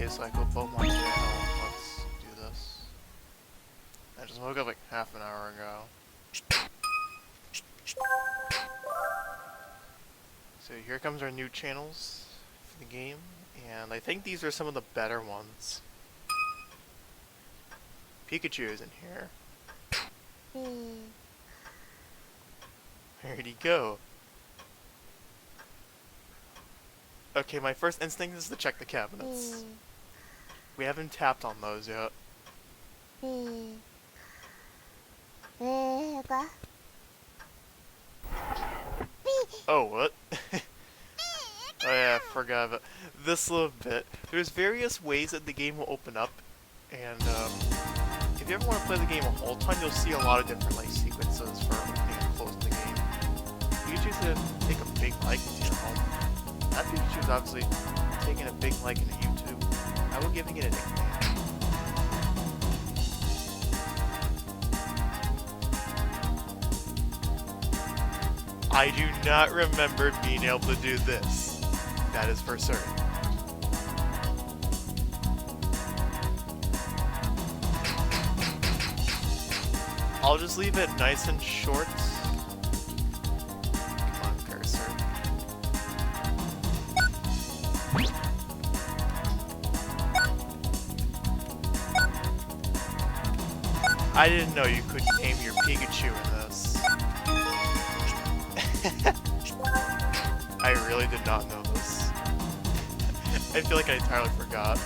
new cycle Pokemon channel. Let's do this. I just woke up like half an hour ago. So here comes our new channels for the game, and I think these are some of the better ones. Pikachu is in here. Where'd he go? Okay, my first instinct is to check the cabinets. We haven't tapped on those yet. Oh, what? Oh yeah, I forgot about this little bit. There's various ways that the game will open up, and if you ever want to play the game a whole ton, you'll see a lot of different like sequences for opening and closing the game. You can choose to take a big liking to your home. That Pikachu's obviously taking a big liking to YouTube. I will giving it a nickname. I do not remember being able to do this. That is for certain. I'll just leave it nice and short. Come on, cursor. I didn't know you could name your Pikachu in this. I really did not know this. I feel like I entirely forgot.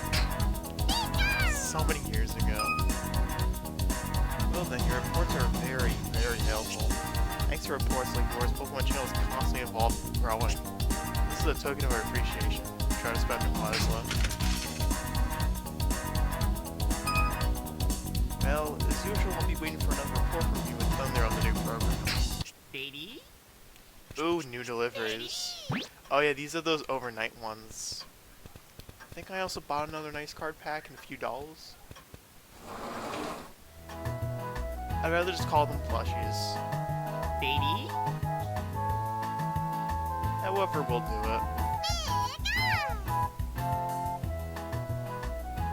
So many years ago. Well then, your reports are very, very helpful. Thanks to reports like yours, Pokemon channel is constantly evolving and growing. This is a token of our appreciation. Try to spend it wisely. Well, as usual, I'll be waiting for another report from you when they're on the new program. Baby? Ooh, new deliveries. Oh yeah, these are those overnight ones. I think I also bought another nice card pack and a few dolls. I'd rather just call them plushies. Baby? However, we'll do it.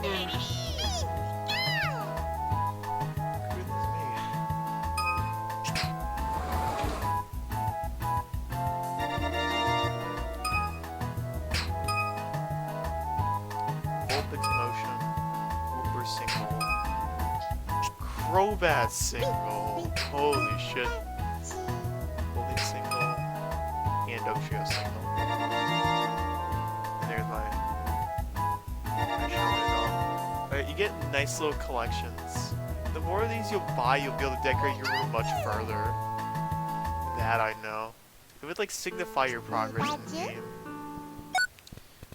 Goodness me. Vulpix motion. Whooper single. Crobat single. Holy shit. Holding single. And Oxio single. And there's my shoulder. Alright, you get nice little collections. The more of these you'll buy, you'll be able to decorate your room much further. That I know. It would like signify your progress in the game.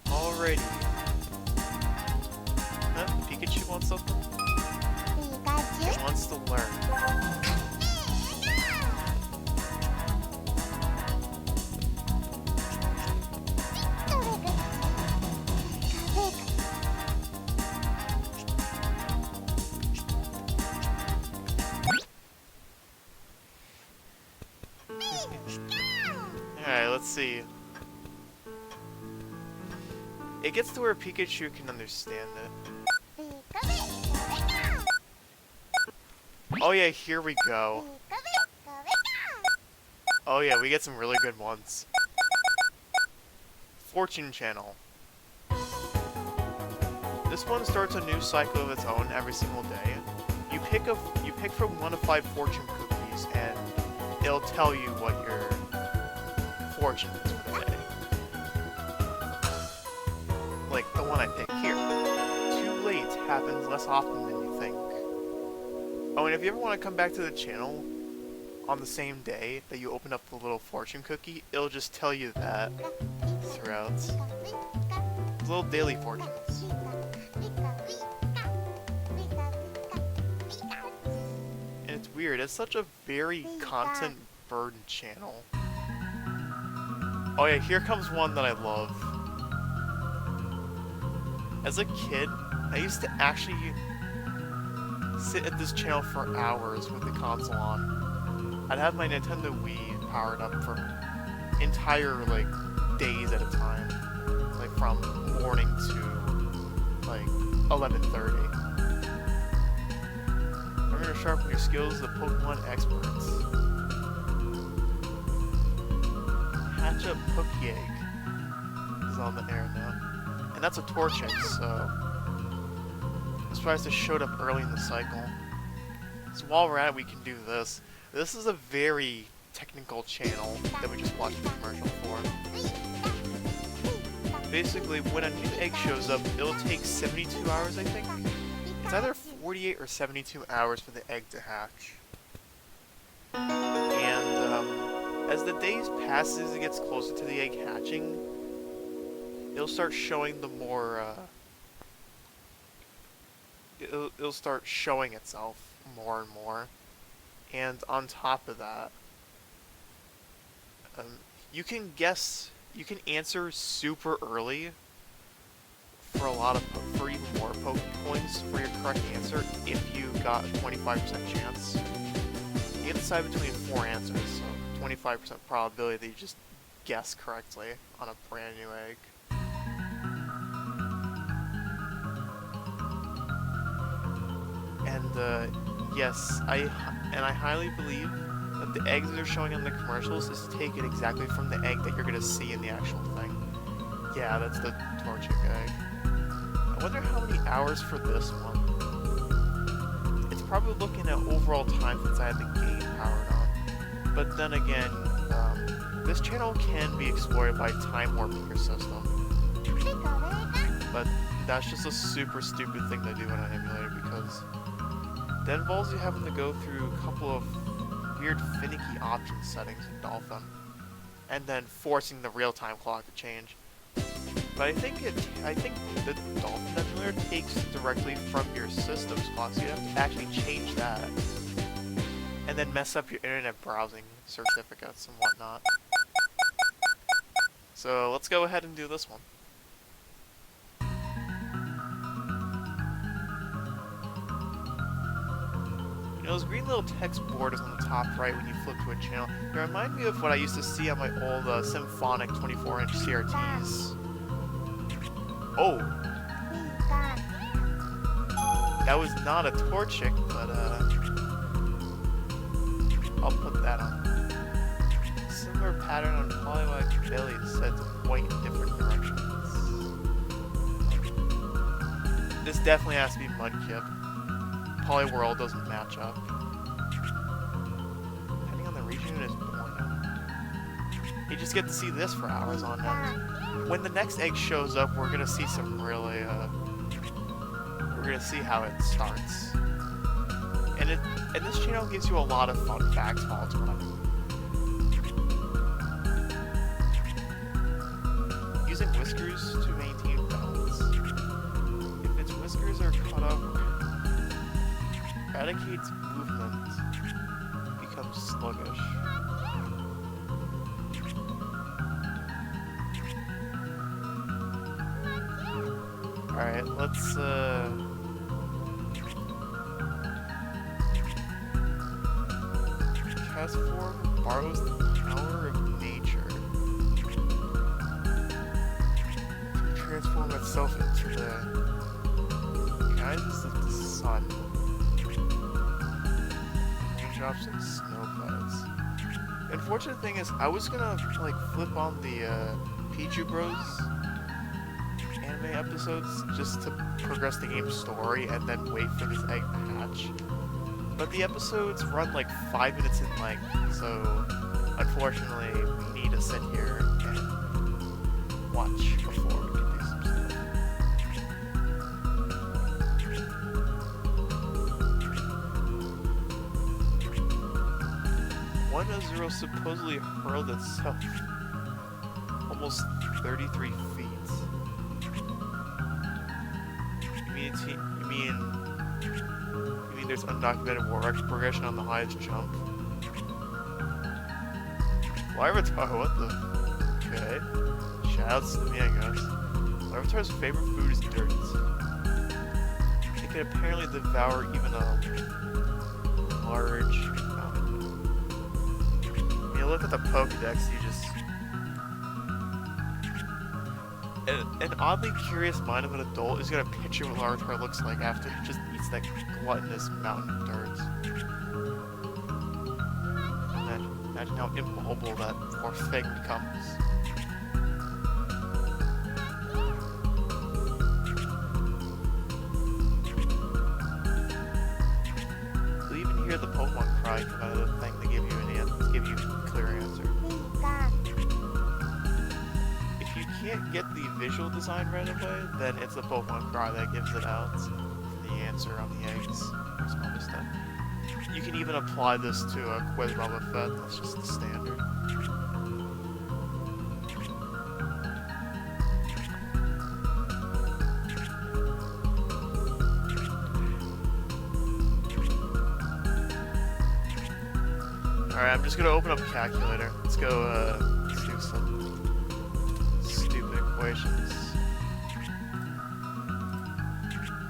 Alrighty. Huh? Pikachu wants something? It wants to learn. Alright, let's see. It gets to where Pikachu can understand it. Oh yeah, here we go. Oh yeah, we get some really good ones. Fortune Channel. This one starts a new cycle of its own every single day. You pick from 1 to 5 fortune cookies, and it'll tell you what your fortune is for the day. Like the one I picked here. Too late happens less often than you think. Oh, and if you ever want to come back to the channel on the same day that you open up the little fortune cookie, it'll just tell you that throughout. Little daily fortunes. And it's weird, it's such a very content burdened channel. Oh yeah, here comes one that I love. As a kid, I used to actually sit at this channel for hours with the console on. I'd have my Nintendo Wii powered up for entire, like, days at a time. Like, from morning to like 11:30. Remember to sharpen your skills as a Pokemon experts. Hatch up Pokéegg is on the air now. And that's a Torchic, so I'm surprised it showed up early in the cycle. So while we're at it, we can do this. This is a very technical channel that we just watched the commercial for. Basically, when a new egg shows up, it'll take 72 hours, I think. It's either 48 or 72 hours for the egg to hatch. And as the days pass, as it gets closer to the egg hatching, it'll start showing the more, it'll start showing itself more and more. And on top of that, you can answer super early for for even more Pokepoints for your correct answer if you got a 25% chance. You can decide between 4 answers, so 25% probability that you just guess correctly on a brand new egg. And yes, I highly believe that the eggs that are showing in the commercials is taken exactly from the egg that you're gonna see in the actual thing. Yeah, that's the Torchic egg. I wonder how many hours for this one. It's probably looking at overall time since I had the game powered on. But then again, this channel can be explored by time warping your system. But that's just a super stupid thing to do in an emulator because that involves you having to go through a couple of weird finicky option settings in Dolphin, and then forcing the real-time clock to change. But I think the Dolphin emulator takes directly from your system's clock, so you have to actually change that, and then mess up your internet browsing certificates and whatnot. So let's go ahead and do this one. You know, those green little text borders on the top right when you flip to a channel, they remind me of what I used to see on my old Symphonic 24-inch CRTs. Oh! That was not a Torchic, but I'll put that on. Similar pattern on Poliwag's belly is said to point in different directions. This definitely has to be Mudkip. Poliwhirl doesn't match up. Depending on the region it is born in. You just get to see this for hours on end. When the next egg shows up, we're gonna see some really, we're gonna see how it starts. And this channel gives you a lot of fun facts all the time. Using whiskers to maintain balance. If its whiskers are cut off, Eradicate's movement becomes sluggish. Alright, let's Transform borrows the power of nature to transform itself into the guidance of the sun. Raindrops and snow clouds. The unfortunate thing is, I was gonna like flip on the PICHU Bros anime episodes just to progress the game's story and then wait for this egg to hatch. But the episodes run like 5 minutes in length, so unfortunately we need to sit here and watch before we can do some stuff. 1-0 supposedly hurled itself almost 33 feet. You mean there's undocumented war progression on the highest jump? LarviStar, what the? Okay. Shoutouts to me, I guess. LarviStar's favorite food is dirt. It can apparently devour even a large mountain. When you look at the Pokedex, you just... An oddly curious mind of an adult is gonna picture what LarviStar looks like after he just eats that gluttonous mountain of dirt. Imagine how immobile that poor thing becomes. You'll even hear the Pokemon cry come out of the thing to give you a clear answer. If you can't get the visual design right away, then it's the Pokemon cry that gives it out. The answer on the eggs or some other stuff. You can even apply this to a Quiz Boba Fett, that's just the standard. Alright, I'm just gonna open up a calculator. Let's go, let's do some stupid equations.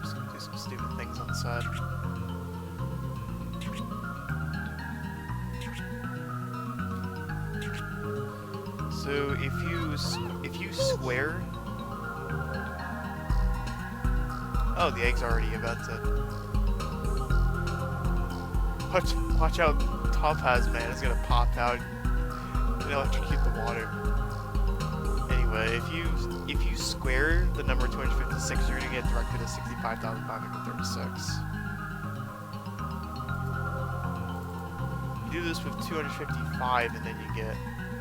Just gonna do some stupid things on the side. So if you square, oh, the egg's already about to. Watch out, Topaz man is gonna pop out and electrocute the water. Anyway, if you square the number 256, you're gonna get directly to 65,536. You do this with 255, and then you get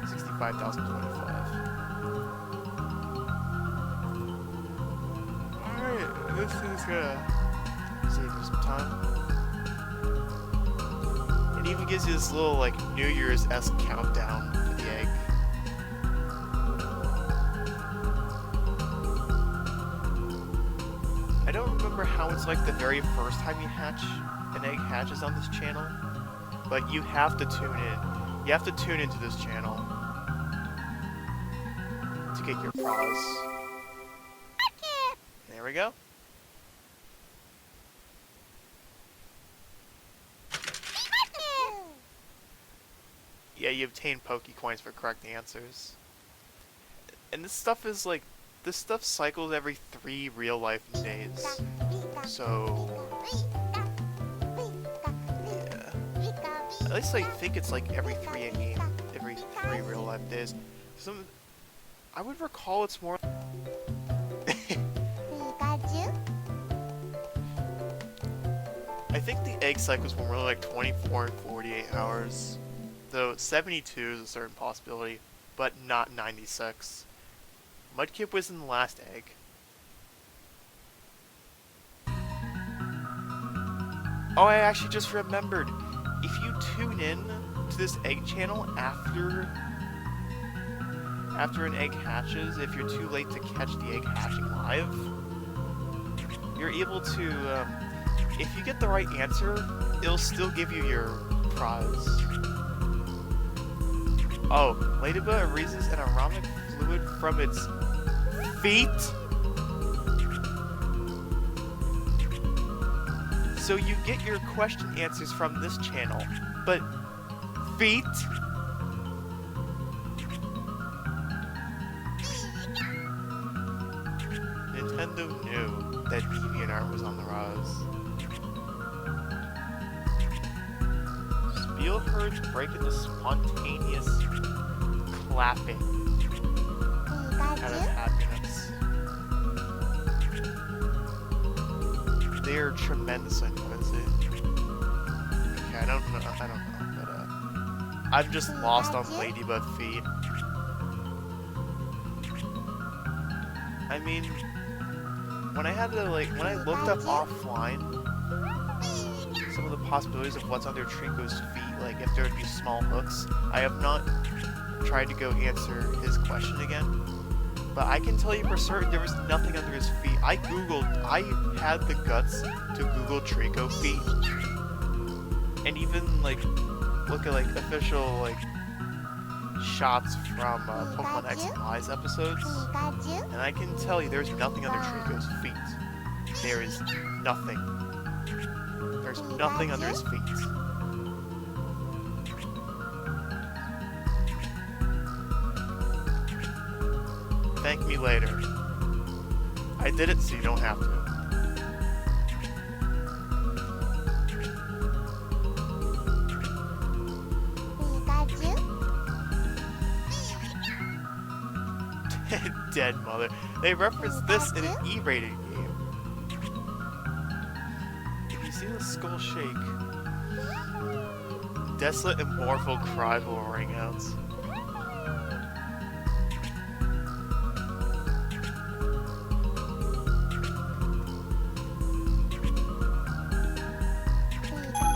65,025. Alright, this is gonna save you some time. It even gives you this little, like, New Year's-esque countdown for the egg. I don't remember how it's like the very first time an egg hatches on this channel, but you have to tune in. You have to tune into this channel to get your prize. There we go. Yeah, you obtain Pokecoins for correct answers. And this stuff cycles every 3 real-life days. So, yeah. At least I think it's like every 3 real-life days. I would recall it's more. I think the egg cycles were more like 24 and 48 hours. Though 72 is a certain possibility, but not 96. Mudkip was in the last egg. Oh, I actually just remembered. If you tune in to this egg channel after an egg hatches, if you're too late to catch the egg hatching live, you're able to, if you get the right answer, it'll still give you your prize. Oh, Ladybug releases an aromatic fluid from its feet? So you get your question answers from this channel, but feet? Nintendo knew that DeviantArt was on the rise. Spielherds break into spontaneous clapping out of happiness. They are tremendously noisy. Okay, I don't know, but I'm just lost on Ladybug feet. I mean, when I looked up offline some of the possibilities of what's under Trico's feet, like if there would be small hooks, I have not tried to go answer his question again, but I can tell you for certain there was nothing under his feet. I had the guts to Google Trico feet, and even like look at like official like shots from Pokemon X and Y's episodes, and I can tell you there's nothing under Trico's feet. There is nothing. There's nothing under his feet. Thank me later. I did it so you don't have to. Dead mother. They reference this in an E-rated game. If you see the skull shake, desolate and mournful cry will ring out.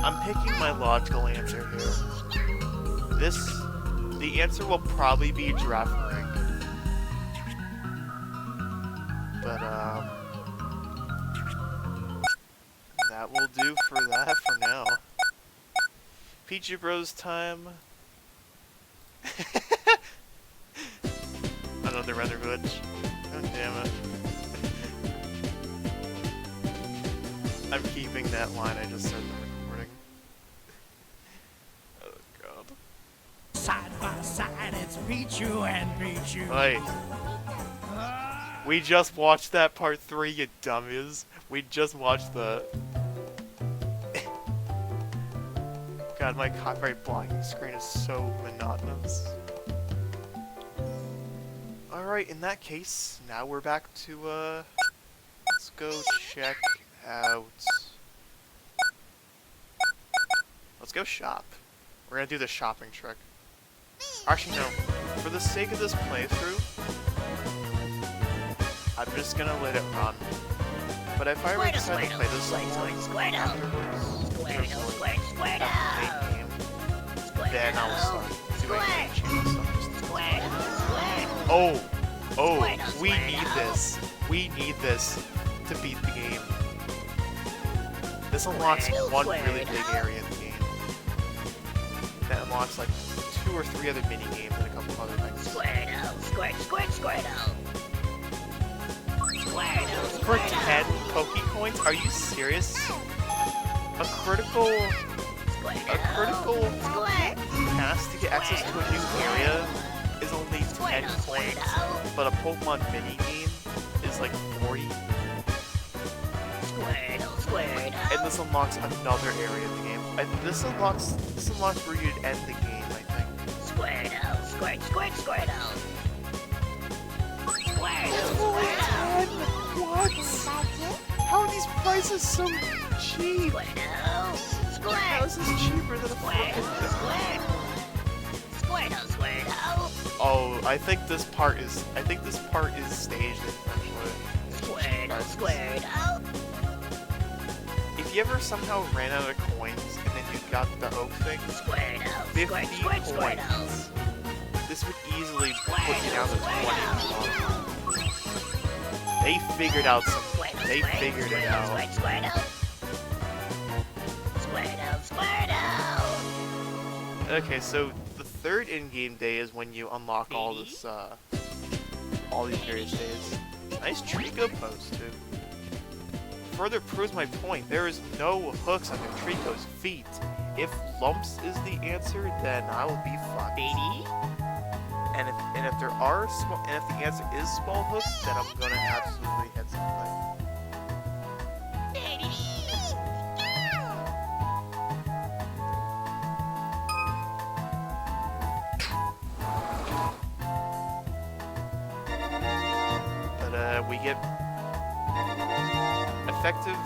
I'm picking my logical answer here. The answer will probably be giraffe ring. But, that will do for that for now. PICHU Bros time. Another render glitch. God damn it. I'm keeping that line I just said in the recording. Oh god. Side by side, it's PICHU and PICHU. Hey. We just watched that part 3, you dummies. We just watched the... God, my copyright blocking screen is so monotonous. Alright, in that case, now we're back to, let's go check out... Let's go shop. We're gonna do the shopping trick. Actually, no. For the sake of this playthrough, I'm just gonna let it run. But if I ever decide to play this then I'll start doing stuff. Oh, we need this. We need this to beat the game. This unlocks one really big area in the game. That unlocks like 2 or 3 other mini games and a couple other things. For 10 Pokecoins? Are you serious? A critical pass to get access to a new area is only 10 points, but a Pokemon mini game is like 40. And this unlocks another area in the game. And this unlocks where you'd end the game, I think. What? How are these prices so cheap? How is this cheaper than a fucking... Oh, I think this part is staged actually. If you ever somehow ran out of coins and then you got the oak thing, 50 coins. This would easily put you down to 20. They figured out something. They figured it out. Okay, so the third in-game day is when you unlock all this, all these various days. Nice Trico pose too. Further proves my point. There is no hooks under Trico's feet. If lumps is the answer, then I will be fucked. And if there are small, and if the answer is small hooks, then I'm gonna absolutely hit something. But we get effective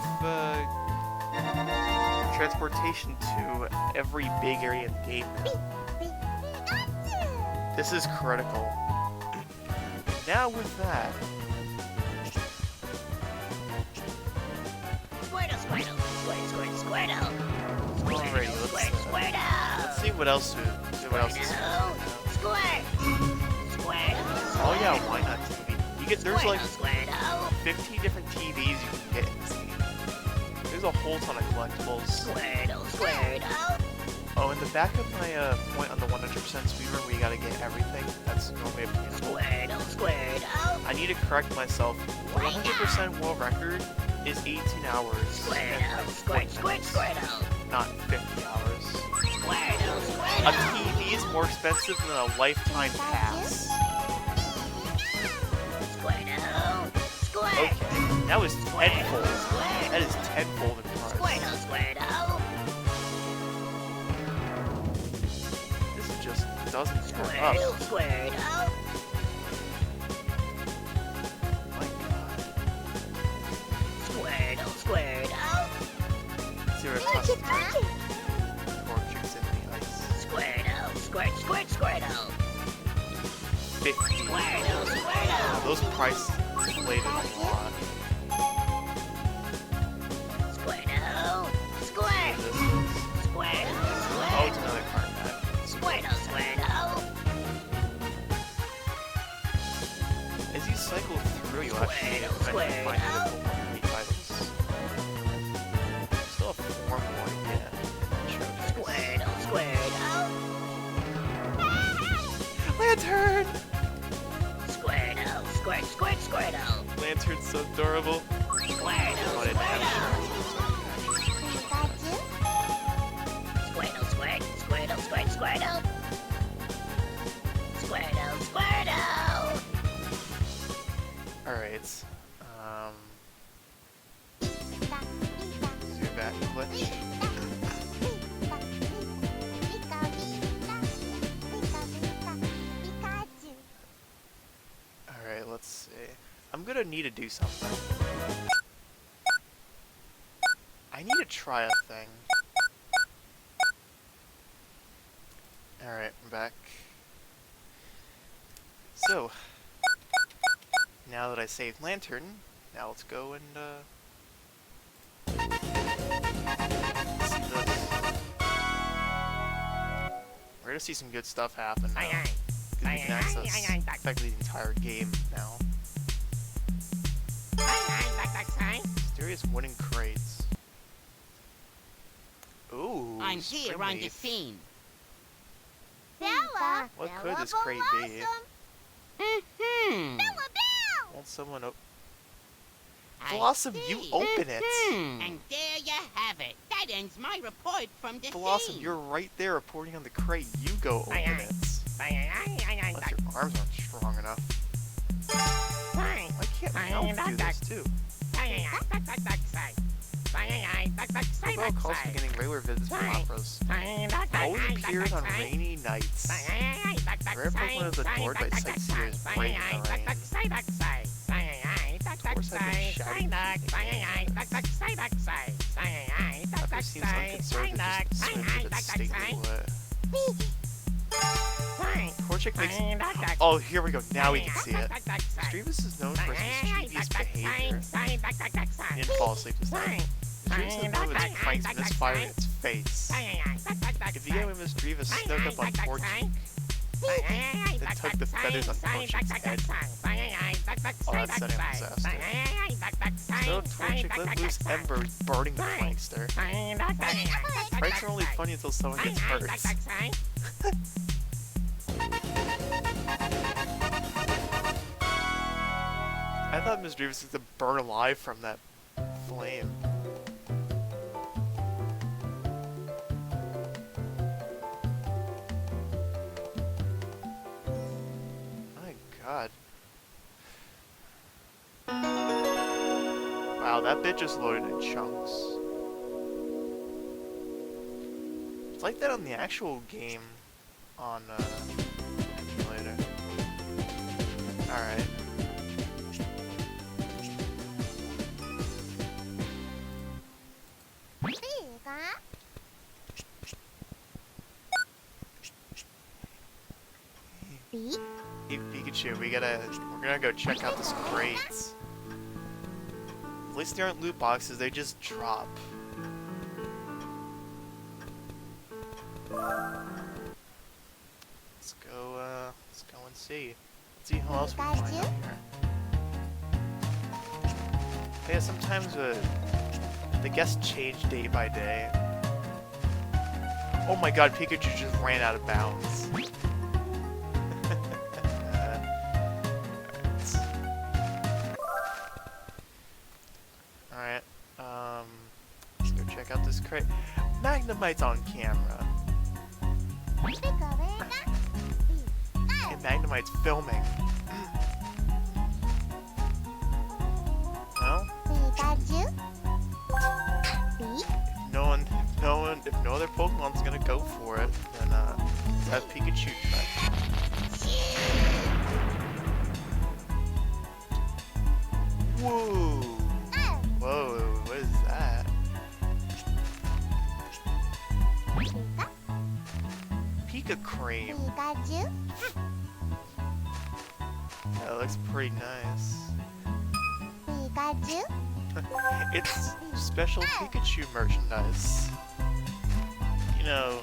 transportation to every big area in the game now. This is critical. Now with that... Alrighty, let's see what else is Oh yeah, why not TV? There's like 15 different TVs you can get in this game. There's a whole ton of collectibles. Oh, in the back of my point on the 100% speedrun where you gotta get everything, that's normally obtainable. I need to correct myself. 100% world record is 18 hours. Not 50 hours. A TV is more expensive than a lifetime pass. Okay. That was tenfold. That is tenfold in price. Squirtle, Squirtle. This just doesn't add up. Squirtle, Squirtle. My god. Squirtle, Squirtle. Zero cost. Torchics in the ice. Squirtle, Squirt, Squirt, Squirtle. 50. Squirtle, Squirtle. Those price inflated a lot. Squirtle, Squirt. This is... Squirtle, Oh, Squirt. it's another card pack. Squirtle, Squirtle. As you cycle through, you actually Squirtle, eventually find unique items. Still have 4 more to get. Squirtle, Squirtle. Lantern! Squirtle, Squirt, Squirt, Squirtle. Lantern's so adorable. Squirtle, Oh, I didn't have Squirtle, Squirt, Squirtle, Squirt, Squirtle. Squirtle, Squirtle. Alright. So you're back, glitch. Alright, let's see. I'm gonna need to do something. I need to try a thing. Alright, I'm back. So, now that I saved Lantern, now let's go and, see this. We're gonna see some good stuff happen now. Because we can access effectively the entire game now. Mysterious wooden crates. Ooh, I'm here on the Springleaf. scene. Bella! What could this crate be? Hmm. Won't someone open? I Blossom, you see. open it! And there you have it. That ends my report from the Blossom, scene. you're right there reporting on the crate. You go open it. Unless your arms aren't strong enough. Why can't Elf do this too? Overall calls for getting regular visits from operas. Always appears on rainy nights. Rare Pokemon is adored by sightseers brave in the rain. Of course I've been shouting After seems unconcerned and just swims in its stately way. Torchic makes... Oh, here we go. Now we can see it. Misdreavus is known for its mischievous behavior. He didn't fall asleep this time. Misdreavus is known for its pranks misfiring its face. If you get with Misdreavus snuck up on Torchic, then tug the feathers on Torchic's head. Oh, that's setting up disaster. So Torchic let loose embers burning the prankster. Pranks are only funny until someone gets hurt. I thought Misdreavus was to burn alive from that flame. My god. Wow, that bit just loaded in chunks. It's like that on the actual game on emulator. Alright. Hey, Pikachu, we're gonna go check out this crates. At least they aren't loot boxes, they just drop. Let's go and see. Let's see who else we can find out here. Yeah, sometimes the guests change day by day. Oh my god, Pikachu just ran out of bounds. Alright, let's go check out this crate. Magnemite's on camera. And Magnemite's filming. Well, no other Pokemon's gonna go for it, then let's have Pikachu try. Whoa! Whoa, what is that? Pika Cream. That looks pretty nice. It's special Pikachu merchandise. You know.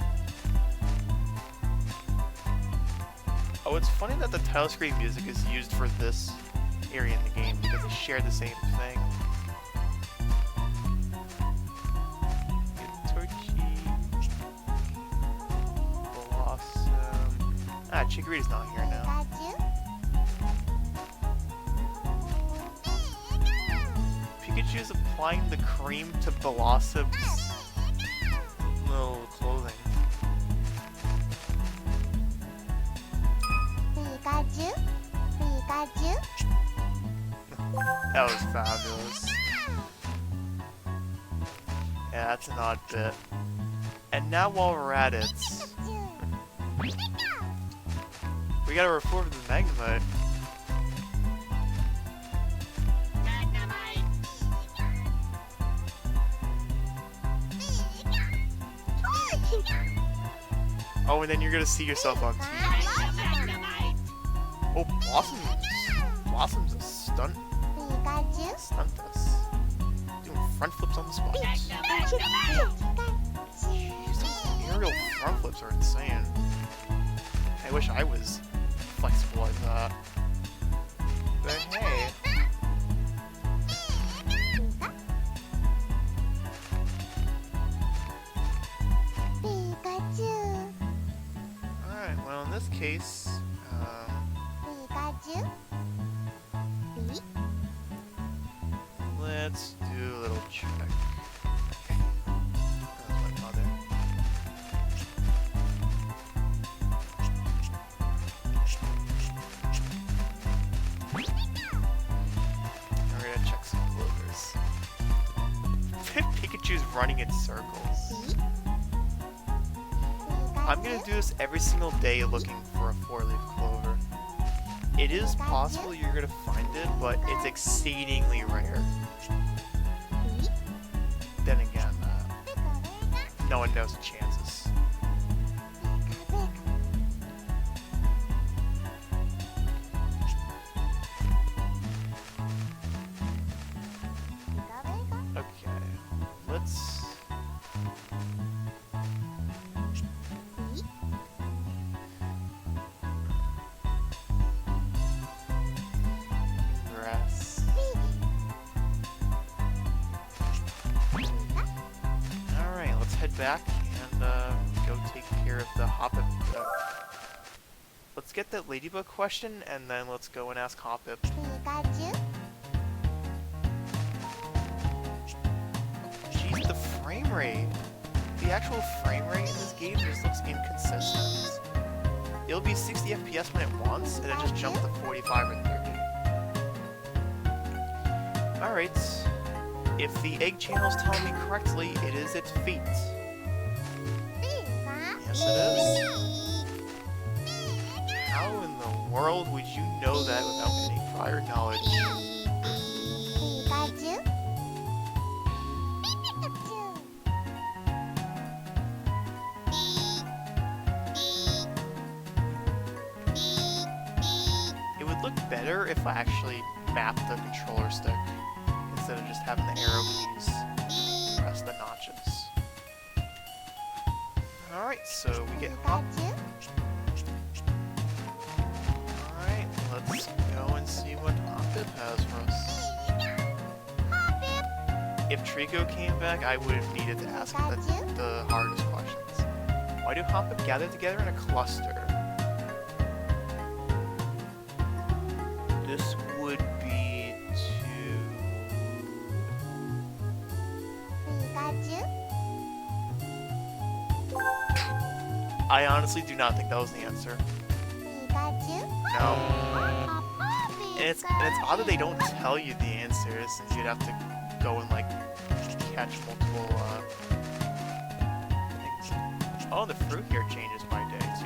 Oh, it's funny that the title screen music is used for this area in the game because they share the same thing. Torchic. Blossom. Ah, Chikorita's not here now. Pikachu's applying the cream to Blossom's little clothing. That was fabulous. Yeah, that's an odd bit. And now while we're at it, we gotta report to the Magnemite. Oh, and then you're gonna see yourself on TV. Oh, Blossom's a stunt. Stunt us. Doing front flips on the spot. Jeez, those aerial front flips are insane. I wish I was flexible like that. But hey. Alright, well in this case, let's do a little check. That's my mother. We're gonna check some clovers. Pikachu's running in circles. I'm gonna do this every single day looking for a 4-leaf clover. It is possible you're gonna find it, but it's exceedingly rare. Then again, no one knows the chances. Okay, let's... Grass. Alright, let's head back and go take care of the Hoppip. Let's get that Ladybug question and then let's go and ask Hoppip. Jeez, the frame rate. The actual frame rate in this game just looks inconsistent. It'll be 60 FPS when it wants, and then just jump to 45 or 30. Alright. If the egg channel's telling me correctly, it is its feet. Yes, it is. How in the world would you know that without any prior knowledge? It would look better if I actually mapped the controller stick instead of just having the arrow keys press the notches. Alright, so we get Hop. Alright, let's go and see what Hoppip has for us. If Trico came back, I would have needed to ask him the hardest questions. Why do Hoppip gather together in a cluster? This would be to... I honestly do not think that was the answer. No. And it's odd that they don't tell you the answers, since you'd have to go and like catch multiple things. Oh, the fruit here changes by day too.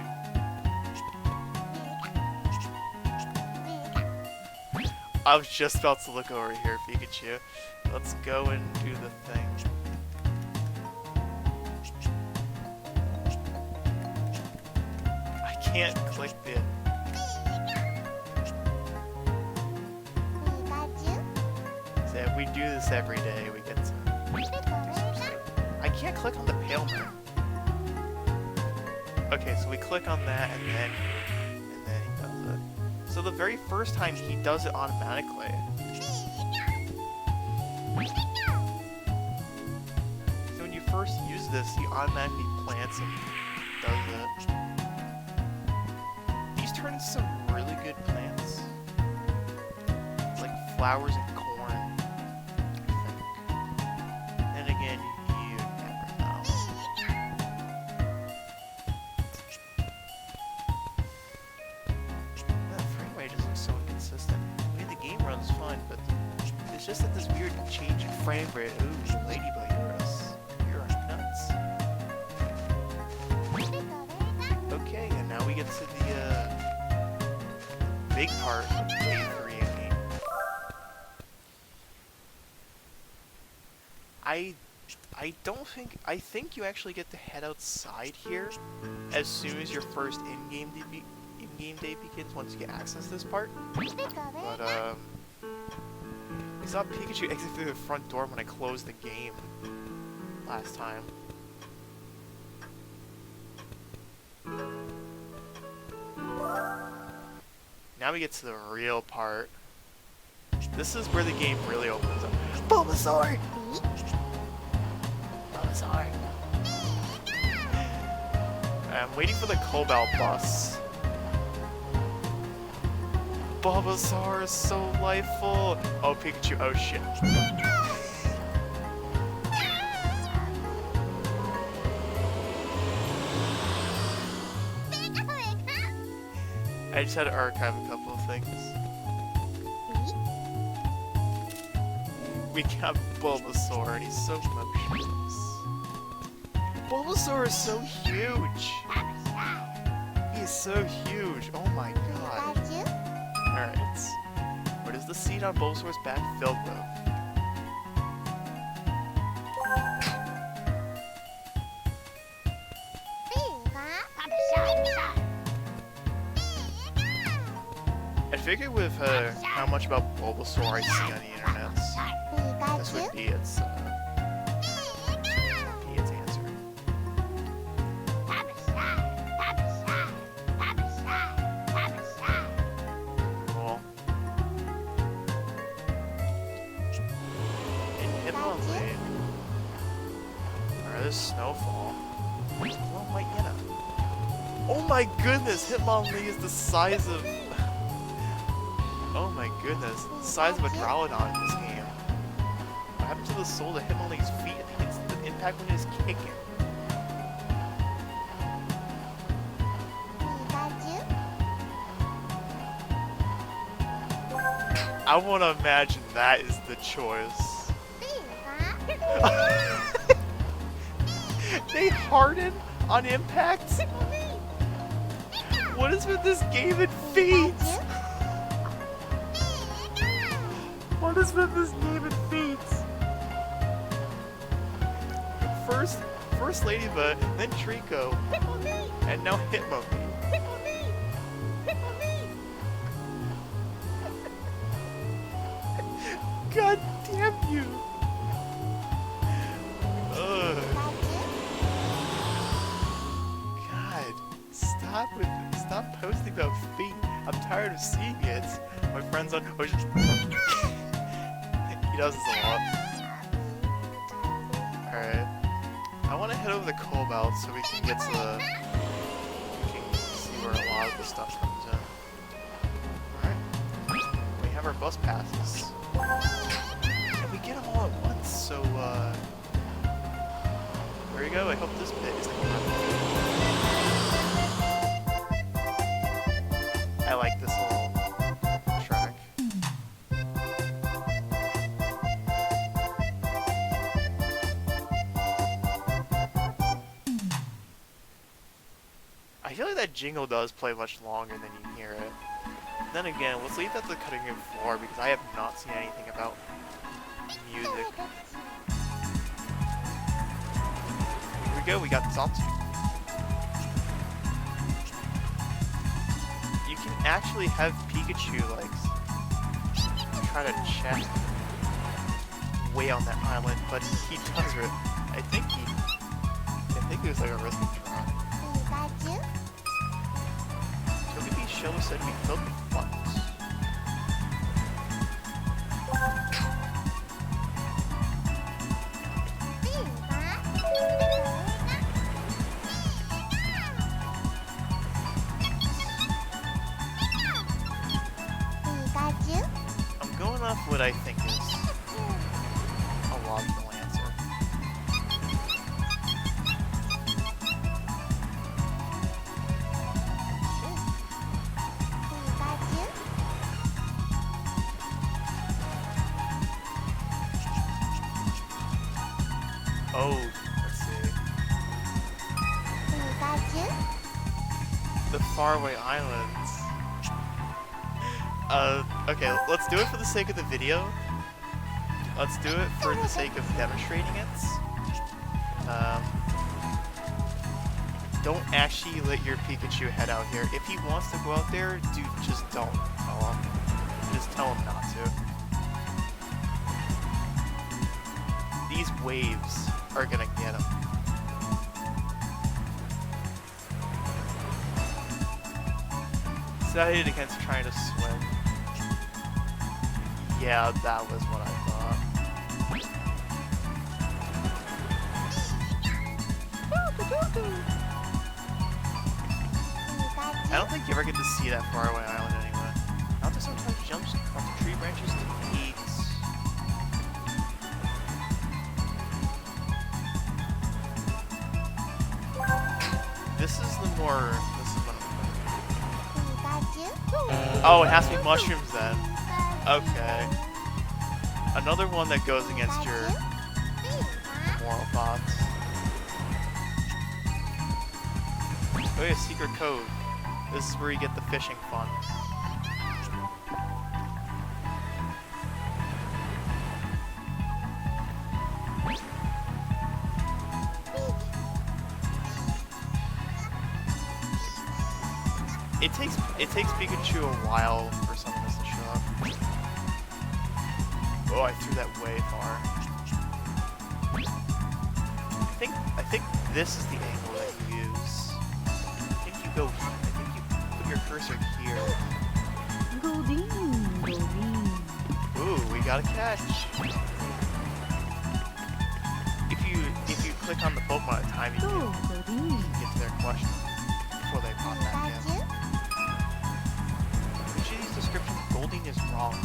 I was just about to look over here, Pikachu. Let's go and do the thing. I can't click the... So if we do this every day, we get to... I can't click on the pale man. Okay, so we click on that and then he does it. So the very first time he does it automatically. So when you first use this, he automatically plants and does it. These turn into some really good plants. It's like flowers and corn, I think. Then again, you never know. That frame rate just looks so inconsistent. I mean, the game runs fine, but it's just at this weird change in frame rate. Ooh, Ladybug, you're nuts. Okay, and now we get to the big part of day 3 in game. I think you actually get to head outside here as soon as your first in-game day begins, once you get access to this part. But I saw Pikachu exit through the front door when I closed the game last time. Now we get to the real part. This is where the game really opens up. Bulbasaur! Bulbasaur! I'm waiting for the Cobalt bus. Bulbasaur is so lifeful! Oh, Pikachu, oh shit. I just had to archive a couple of things. We got Bulbasaur, and he's so motionless. Bulbasaur is so huge! He is so huge, oh my god. Alright. What is the seed on Bulbasaur's back filled with? I figured with how much about Bulbasaur I see on the internet, this would be its answer. Cool. In Hitmonlee. Alright, there's Snowfall. Oh my Yenna. Oh my goodness, Hitmonlee is the size of... Oh my goodness, the size of a Growlithe in this game. What happened to the soul to Hitmonlee's feet? I think it's the impact when it's kicking. I want to imagine that is the choice. They harden on impact? What is with this game and feet? What is with this game and feet? First Ladybug, then Trico, and now Hitmonlee. God damn you! Ugh. God, stop posting about feet. I'm tired of seeing it. My friends on. He does this a lot. Alright. I want to head over the Cobalt so we can get to the... We can see where a lot of the stuff comes in. Alright. We have our bus passes. And we get them all at once, so, there you go. I hope this bit is I like this little track. I feel like that jingle does play much longer than you hear it. Then again, let's leave that to the cutting room floor because I have not seen anything about music. Here we go, we got Zanzu. You can actually have Pikachu like try to check way on that island, but he does it. I think it was like a risky try. Togepi show said we filled with funds. I'm going off what I think is a logical answer. Oh, let's see. The faraway islands. Okay, let's do it for the sake of the video. Let's do it for the sake of demonstrating it. Don't actually let your Pikachu head out here. If he wants to go out there, dude, just don't tell him. Just tell him not to. These waves are gonna get him. Decided against trying to swim. Yeah, that was what I thought. I don't think you ever get to see that faraway island anyway. Out there sometimes jumps onto tree branches to eat. This is the more. This is one. Oh, it has to be mushrooms then. Okay. Another one that goes against your moral thoughts. Oh yeah, secret code. This is where you get the fishing fun. It takes Pikachu a while for some of this to show up. Oh, I threw that way far. I think this is the angle that you use. I think you put your cursor here. Ooh, we got a catch. If you click on the Pokemon at a time, you can get to their question before they pop back in. Each of these descriptions, Golding is wrong.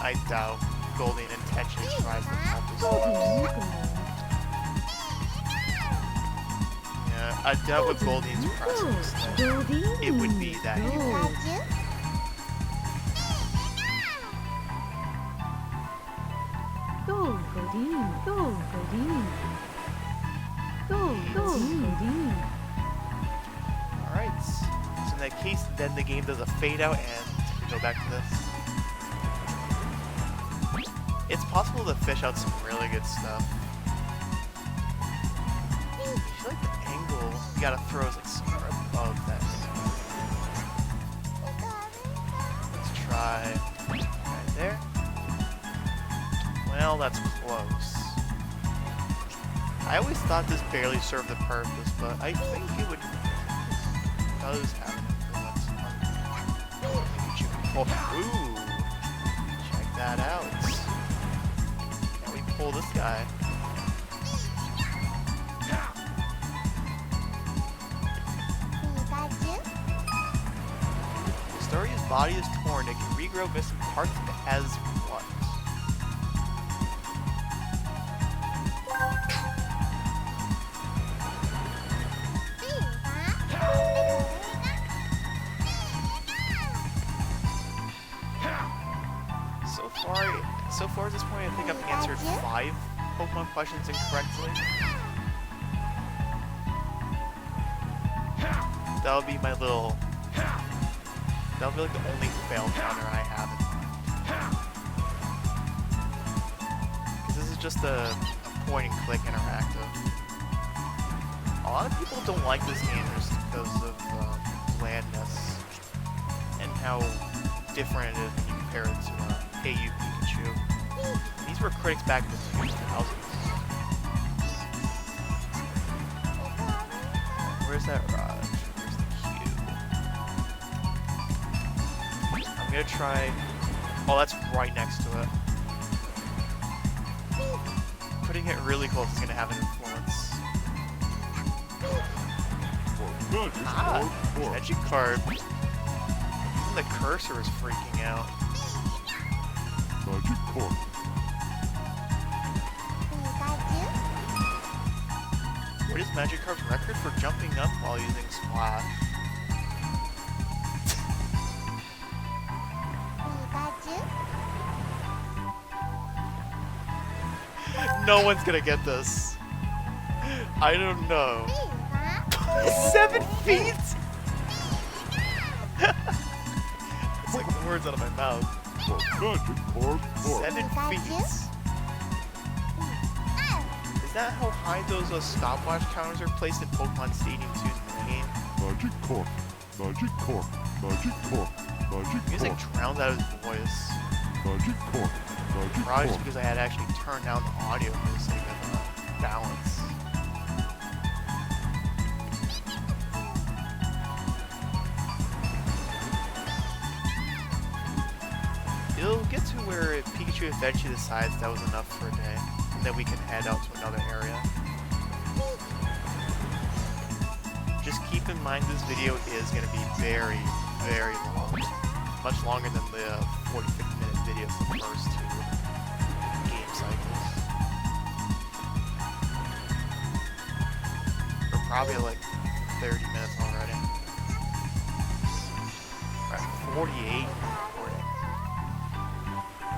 I doubt Golding intentionally tries to help us. Yeah, I doubt with Golding's presence that it would be that evil. Alright, so in that case, then the game does a fade out and we go back to this. It's possible to fish out some really good stuff. I feel like the angle you gotta throw is like somewhere above that. Let's try right there. Well, that's close. I always thought this barely served the purpose, but I think it would does have an influence. Ooh, check that out. Can we pull this guy? Astoria's body is torn. It can regrow missing parts as what? So Pokemon questions incorrectly. That'll be my little... That'll be like the only fail counter I have in mind. Because this is just a point and click interactive. A lot of people don't like this game just because of blandness and how different it is when you compare it to PICHU Pikachu. These were critics back in the 2000s. Where's that Raj? Where's the cube? I'm gonna try... Oh, that's right next to it. Putting it really close is gonna have an influence. Ah, Magikarp. Even the cursor is freaking out. Magikarp. What is Magikarp's record for jumping up while using Splash? No one's gonna get this. I don't know. 7 feet? It's like words out of my mouth. Magikarp. 7 feet? Is that how high those stopwatch counters are placed in Pokemon Stadium 2's minigame? Magikarp. Magikarp. Magikarp. Music Magikarp. drowns out his voice. Magikarp. Probably just Magikarp. because I had actually turned down the audio for the sake of balance. It'll get to where Pikachu eventually decides that was enough for a day, and then we can head out to another area. Just keep in mind this video is going to be very, very long. Much longer than the 40-50 minute videos the first 2 game cycles. We're probably like 30 minutes already. Alright, 48 recording.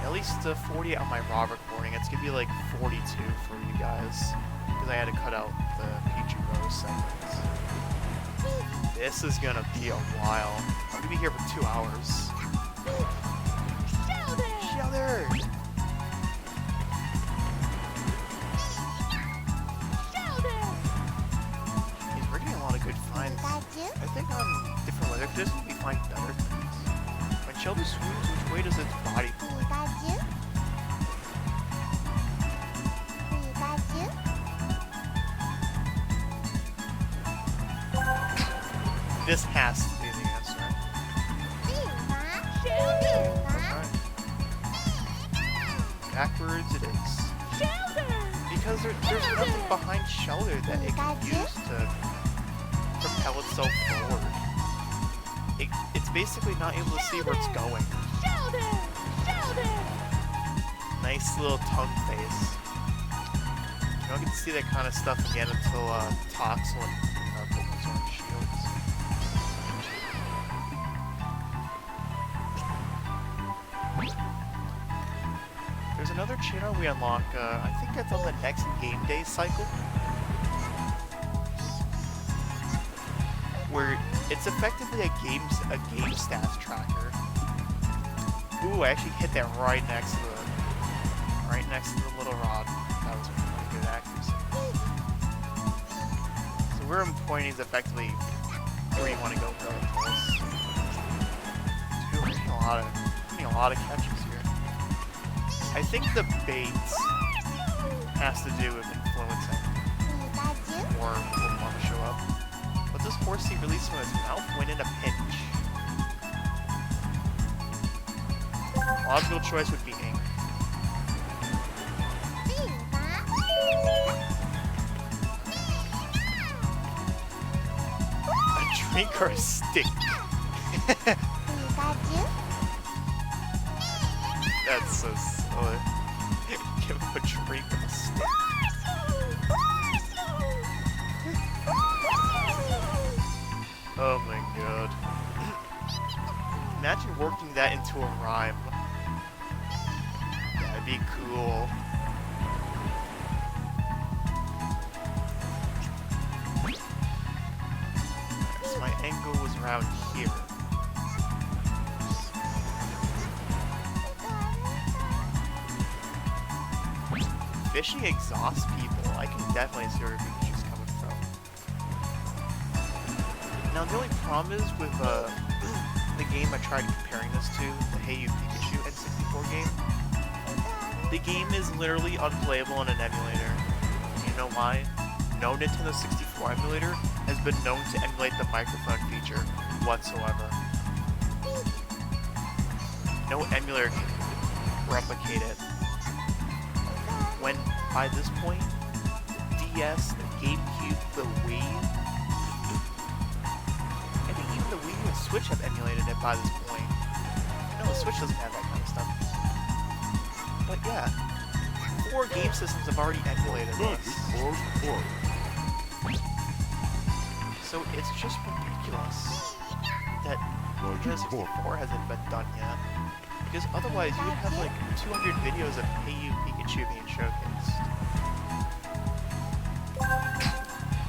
At least 48 on my raw recording. It's gonna be like 42 for you guys. Because I had to cut out the PICHU bonus segments. This is gonna be a while. I'm gonna be here for 2 hours. Shelter! We're getting a lot of good finds. I think on different weather conditions we find better things. When Shelter swoops, which way does its body point? This has to be the answer. Okay. Backwards it is. Because there's nothing behind Shelter that it can use to propel itself forward. It's basically not able to see where it's going. Nice little tongue face. You don't get to see that kind of stuff again until Toxel and Pokemon Sword and Shields. There's another channel we unlock, I think that's on the next game day cycle. Where it's effectively a game stats tracker. Ooh, I actually hit that right next to the little rod. That was pretty good accuracy. So where I'm pointing is effectively where you want to go really close. Dude, we're getting a lot of catches here. I think the bait has to do with influencing more Pokemon to show up. What does Horsey release from its mouth when in a pinch? Logical choice would be ink. A drink or a stick? That's so silly. Give him a drink and a stick. Oh my god. Imagine working that into a rhyme. That'd be cool. angle was around here. Fishing exhausts people. I can definitely see where Pikachu's coming from. Now the only problem is with the game I tried comparing this to, the Hey You Pikachu N64 game. The game is literally unplayable on an emulator. You know why? No Nintendo 64 emulator has been known to emulate the microphone feature whatsoever. No emulator can replicate it. When, by this point, the DS, the GameCube, the Wii, I think even the Wii U and Switch have emulated it by this point. No, the Switch doesn't have that kind of stuff. But yeah, 4 game systems have already emulated Magic this. Course Court. So it's just ridiculous that Magic Nintendo Court. 64 hasn't been done yet. Because otherwise you would have like 200 videos of Hey You Pikachu being showcased.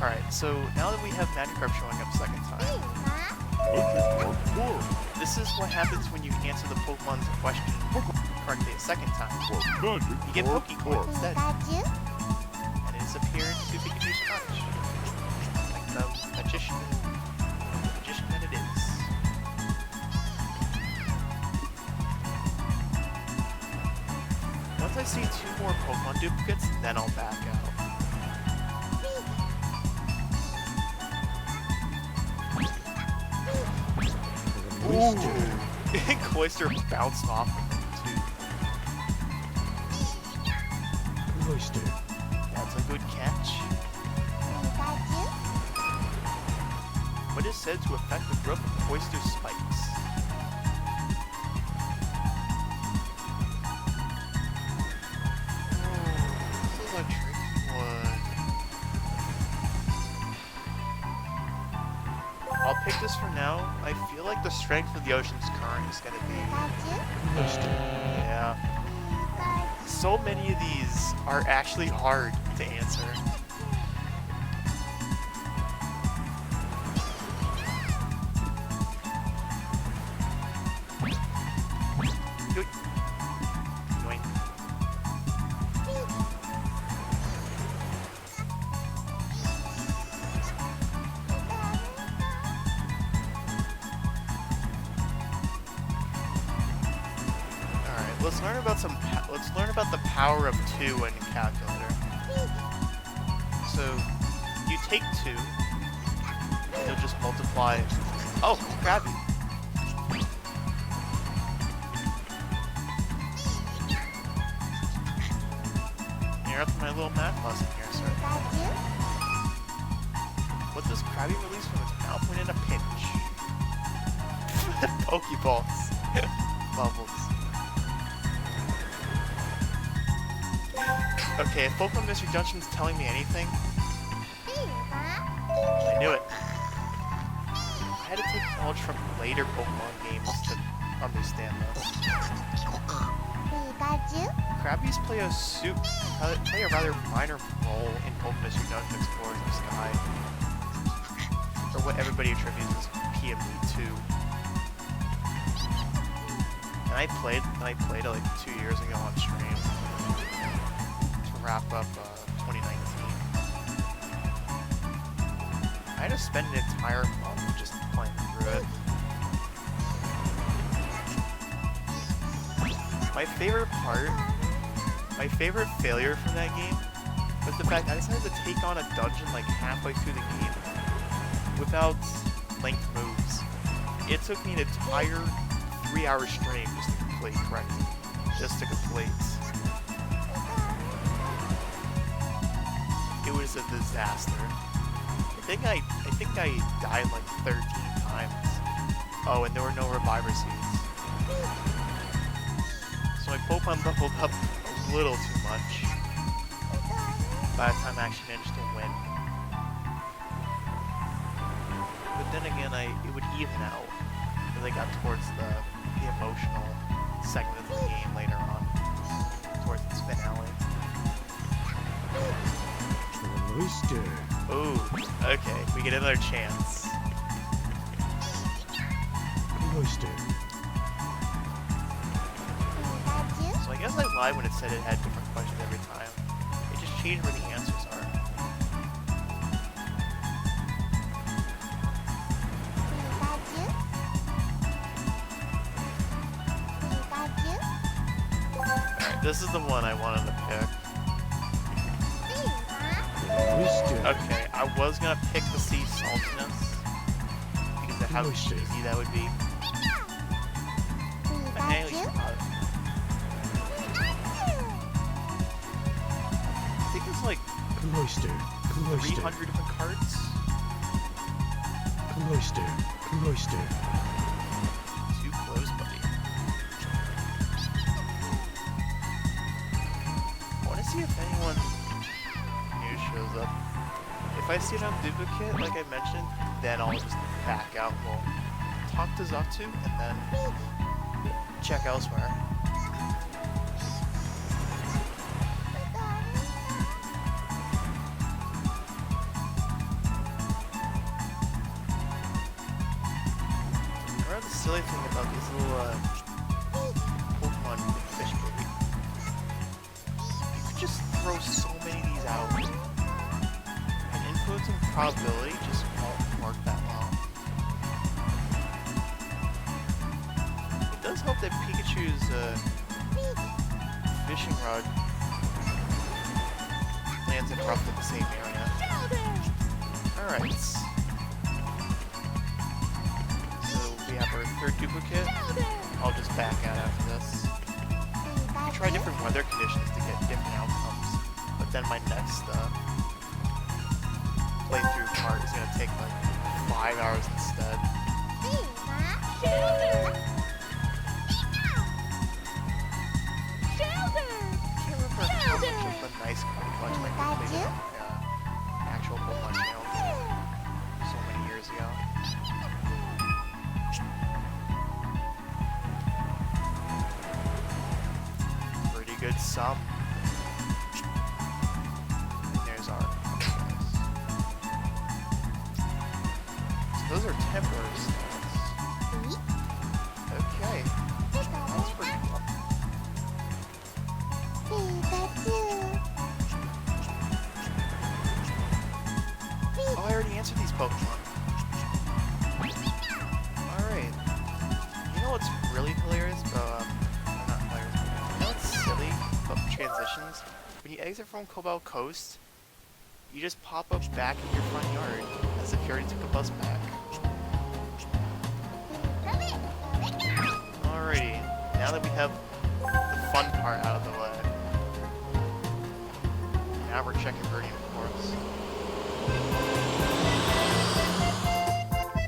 Alright, so now that we have Magikarp showing up second time, Magic Court. this is what happens when you answer the Pokemon's question correctly a second time. Magic You get Court Pokecoin Court. instead, and it is appeared to Pikachu's pouch. Like the magician that it is. Once I see 2 more Pokemon duplicates, then I'll back out. Ooh! Cloyster bounced off of him, too. Cloyster. That's a good catch. What is said to affect the growth of Cloyster spikes? This is a tricky one. I'll pick this for now. I feel like the strength of the ocean's current is gonna be... Cloyster. Yeah. So many of these are actually hard to answer. Yoink. Yoink. Alright, let's learn about let's learn about the power of 2 in calculator. So you take 2, and you'll just multiply. Oh, Krabby. You're up to my little math lesson here, sir. What does Krabby release from its mouth when in a pinch? Pokeballs. Bubbles. Okay, if Pokemon Mystery Dungeon's telling me anything, I knew it. I had to take knowledge from later Pokemon games to understand this. Krabbies play a rather minor role in Pokemon Mystery Dungeon Explorers in the Sky, or what everybody attributes as PMD2. And I played it like 2 years ago on stream to wrap up 2019. I had to spend an entire month just playing through it. My favorite failure from that game was the fact I decided to take on a dungeon like halfway through the game without linked moves. It took me an entire 3-hour stream just to complete correctly. It was a disaster. I think I died like 13 times. Oh, and there were no reviver seeds. So my Pokemon leveled up a little too much by the time I actually managed to win. But then again, it would even out as I got towards the emotional segment of the game later on, towards its finale. Cloyster. Ooh, okay, we get another chance. Cloister. So I guess I lied when it said it had different questions every time. It just changed where the answers are. Alright, this is the one I wanted to pick. Cloister. Okay, I was gonna pick the sea saltiness because of how Delicious. cheesy that would be. But hey, at least not. I think it's like Cloister. Cloister. 300 different cards. Cloister. Cloister. Too close, buddy. I want to see if anyone new shows up. If I see it on duplicate, like I mentioned, then I'll just back out and we'll talk to Zatu and then check elsewhere. The silly thing about these little Pokemon fish baby, you could just throw so many of these out, and influencing probability just won't work that well. It does help that Pikachu's fishing rod lands in roughly the same area. Alright. We have our third duplicate. I'll just back out after this. I try different weather conditions to get different outcomes, but then my next playthrough part is going to take like 5 hours instead. I can't remember how much of a nice bunch like we played in actual Pokemon channel so many years ago. Good sum. And there's our guys. So those are temporary stats. Okay. That's pretty cool. Oh, I already answered these Pokemon. Alright. You know what's really hilarious about transitions? When you exit from Cobalt Coast, you just pop up back in your front yard as if you already took a bus back. Alrighty, now that we have the fun part out of the way, now we're checking Birdie, of course.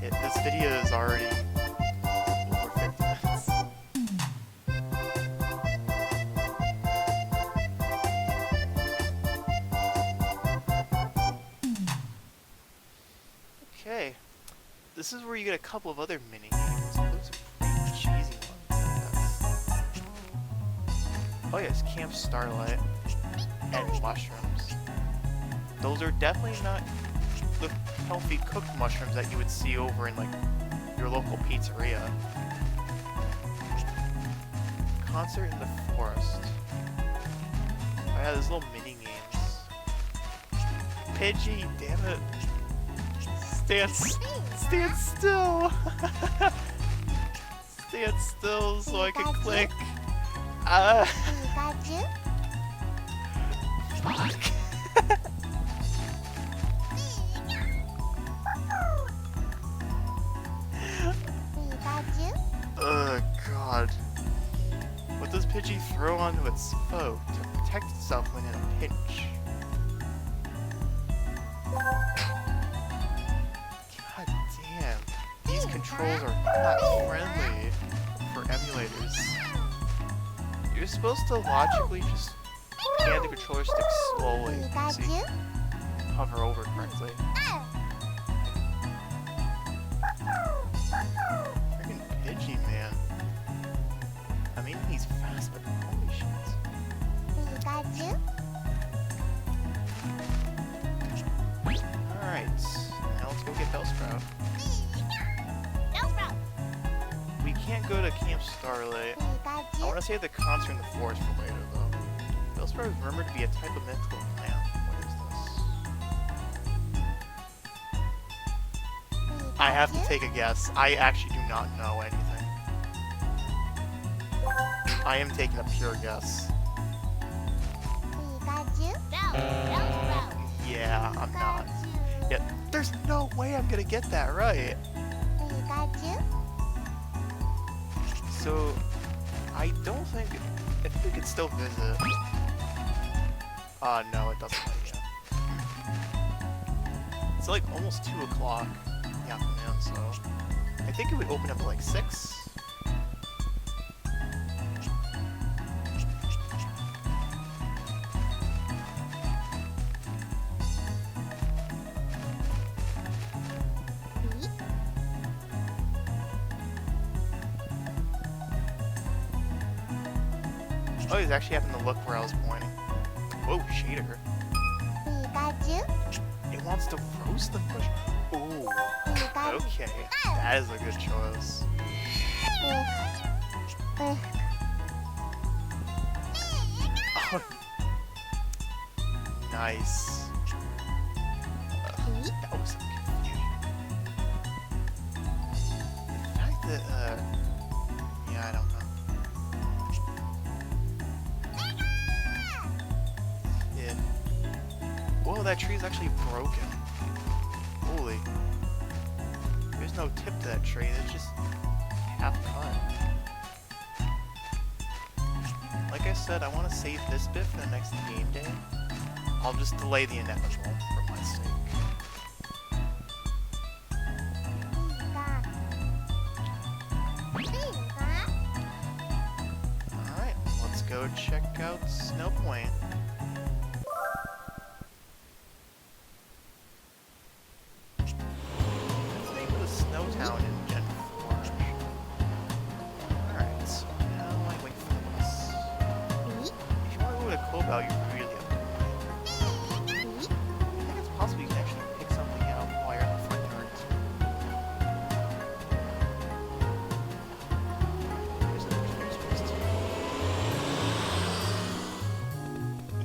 This video is already over 50 minutes. Okay, this is where you get a couple of other mini games. Those are pretty cheesy ones, I guess. Oh yes, Camp Starlight and mushrooms. Those are definitely not the healthy cooked mushrooms that you would see over in like your local pizzeria. Concert in the forest. Oh yeah, there's little mini games. Pidgey, damn it. Stand still! Stand still so I can click. Fuck. Oh god. What does Pidgey throw onto its foe to protect itself when in a pinch? God damn. These controls are not friendly for emulators. You're supposed to logically just hand the controller stick slowly so you can hover over it correctly. Freaking Pidgey, man. I mean, he's fast, but holy shit. Alright, now let's go get Bellsprout. Bellsprout! go to Camp Starlight. I want to save the concert in the forest for later, though. Bellsprout is rumored to be a type of mythical plant. What is this? I have to take a guess. I actually do not know anything. I am taking a pure guess. Bellsprout. Yeah, I'm not. Yet, there's no way I'm gonna get that right. So, I don't think if we could still visit. No, it doesn't let you. It's like almost 2 o'clock in the afternoon, so I think it would open up at like 6. Oh, he's actually having to look where I was pointing. Whoa, shader. It wants to roast the bush. Ooh. Okay, that is a good choice. Oh. Nice. That was some confusion. The fact that, yeah, I don't know. Yeah. Whoa, that tree is actually broken. Holy. There's no tip to that tree, it's just half cut. Like I said, I want to save this bit for the next game day. I'll just delay the inevitable for my sake. Alright, let's go check out Snow Point. Let's name the Snow Town in Gen 4. Alright, so now I wait for this. If you want to go to Cobalt, you really have to wait. I think it's possible you can actually pick something out while you're at the front yard.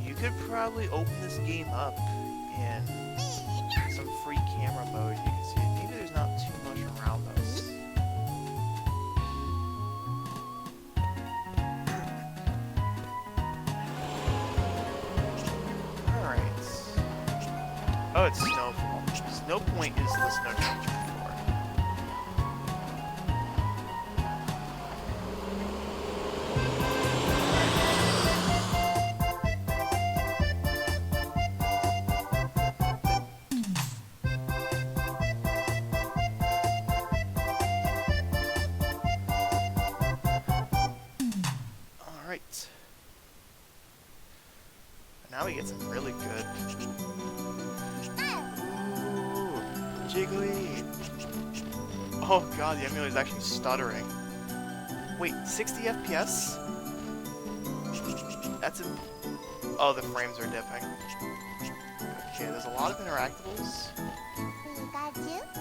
You could probably open this game up in some free camera mode. You can see maybe there's not too much around us. Alright. Oh, it's Snowfall. Snow Point is the snow temperature before. Alright. Now we get some really good. Ooh, jiggly. Oh god, the emulator is actually stuttering. Wait, 60 FPS? That's in. Oh, the frames are dipping. Okay, there's a lot of interactables.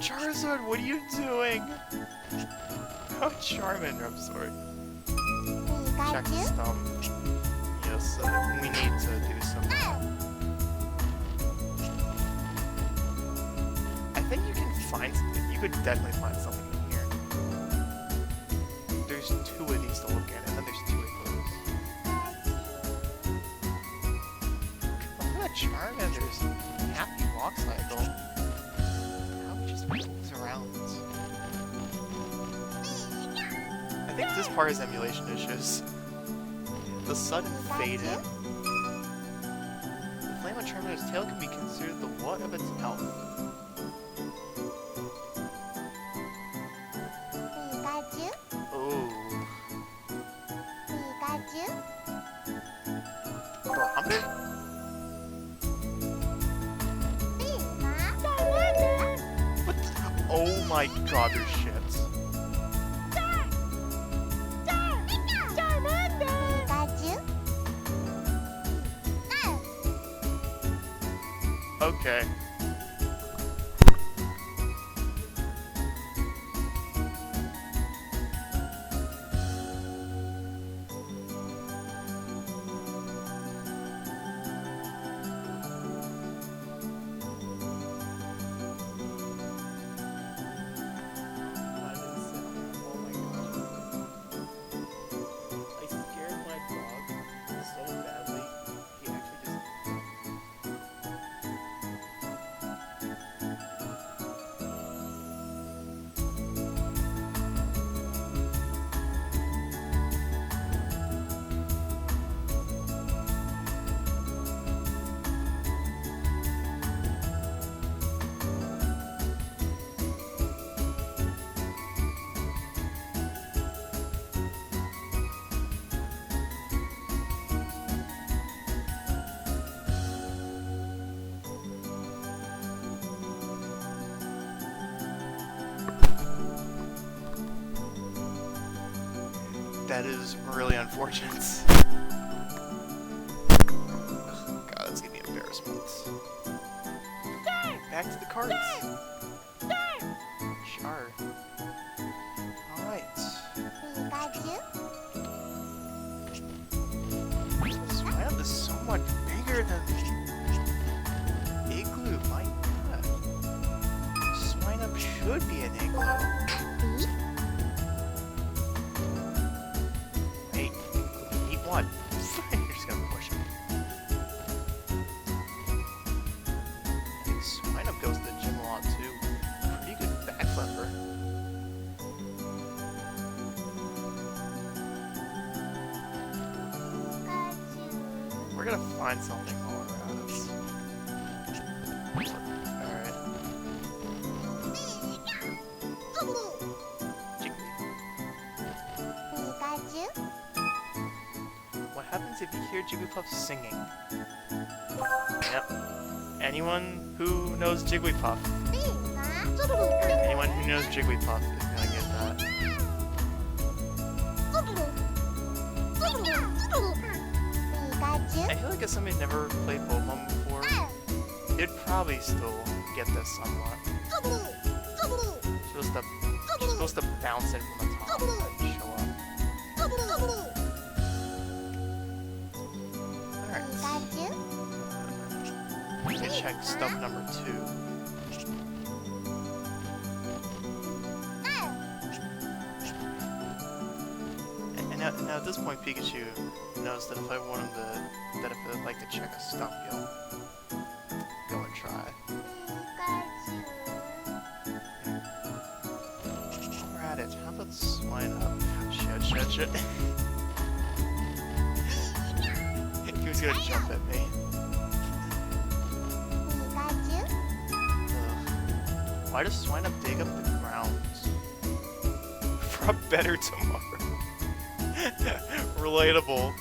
Charizard, what are you doing? Oh, Charmander, I'm sorry. Check the stump. Yes, we need to do some. I think you can find something. You could definitely find something in here. There's 2 of these to look at, and then there's 2 of those. Look at that Charmander's happy walk cycle. How he just moves around. I think this part is emulation issues. The sudden fade in. The flame on Charmander's tail can be considered the what of its health. Ooh. Barometer? What the? Oh my god, there's shit. Okay. That is really unfortunate. God, that's gonna be embarrassment. Back to the cards. Sure. Alright. This round is so much bigger than Igloo. My god. Swine up should be an igloo. Wait, eat one. You're just gonna push him. I think Swine Up goes to the gym a lot too. Pretty good backflipper. We're gonna find something while we're at it. Alright. What happens if you hear Jigglypuff singing? Yep. Anyone who knows Jigglypuff. Anyone who knows Jigglypuff is gonna get that. I feel like if somebody never played Pokemon before, they'd probably still get this somewhat. You're supposed to bounce in from the top and show up. Alright. We can check stuff number 2. And now at this point, Pikachu knows that if I want him to, that if I'd like to check a stump, he'll go and try. While we're at it, how about Swine Up? Shit. He was gonna jump at me. Ugh. Why does Swine Up dig up the ground? For a better tomorrow. Relatable.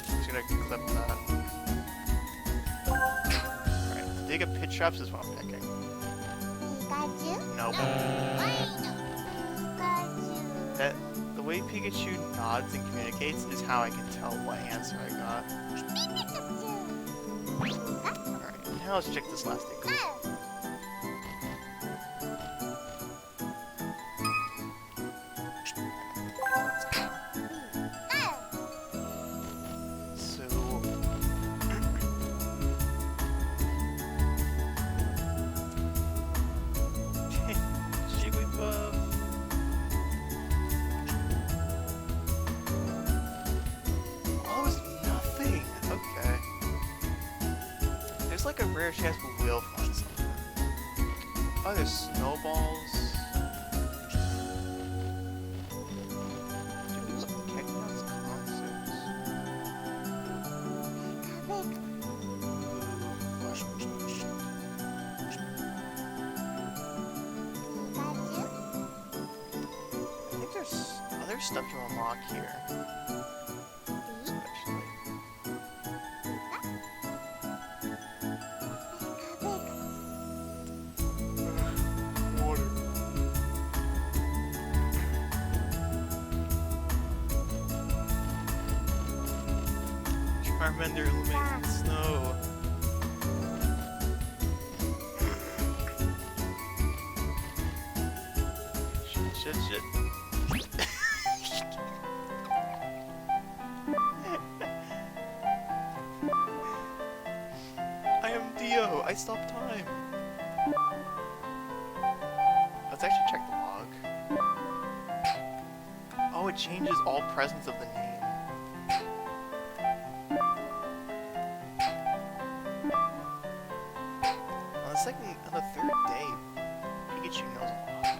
Just gonna clip that. Alright, to dig up pitch traps is what I'm picking. Nope. The way Pikachu nods and communicates is how I can tell what answer I got. Alright, now let's check this last igloo. Like a rare chance we will find something. Oh, there's snowballs. Dude, there's Keknot's concerts. I think there's other stuff to unlock here. Charmander eliminates snow. Shit. I am Dio. I stopped time. Let's actually check the log. Oh, it changes all presence of the name. On the third day, Pikachu knows a lot.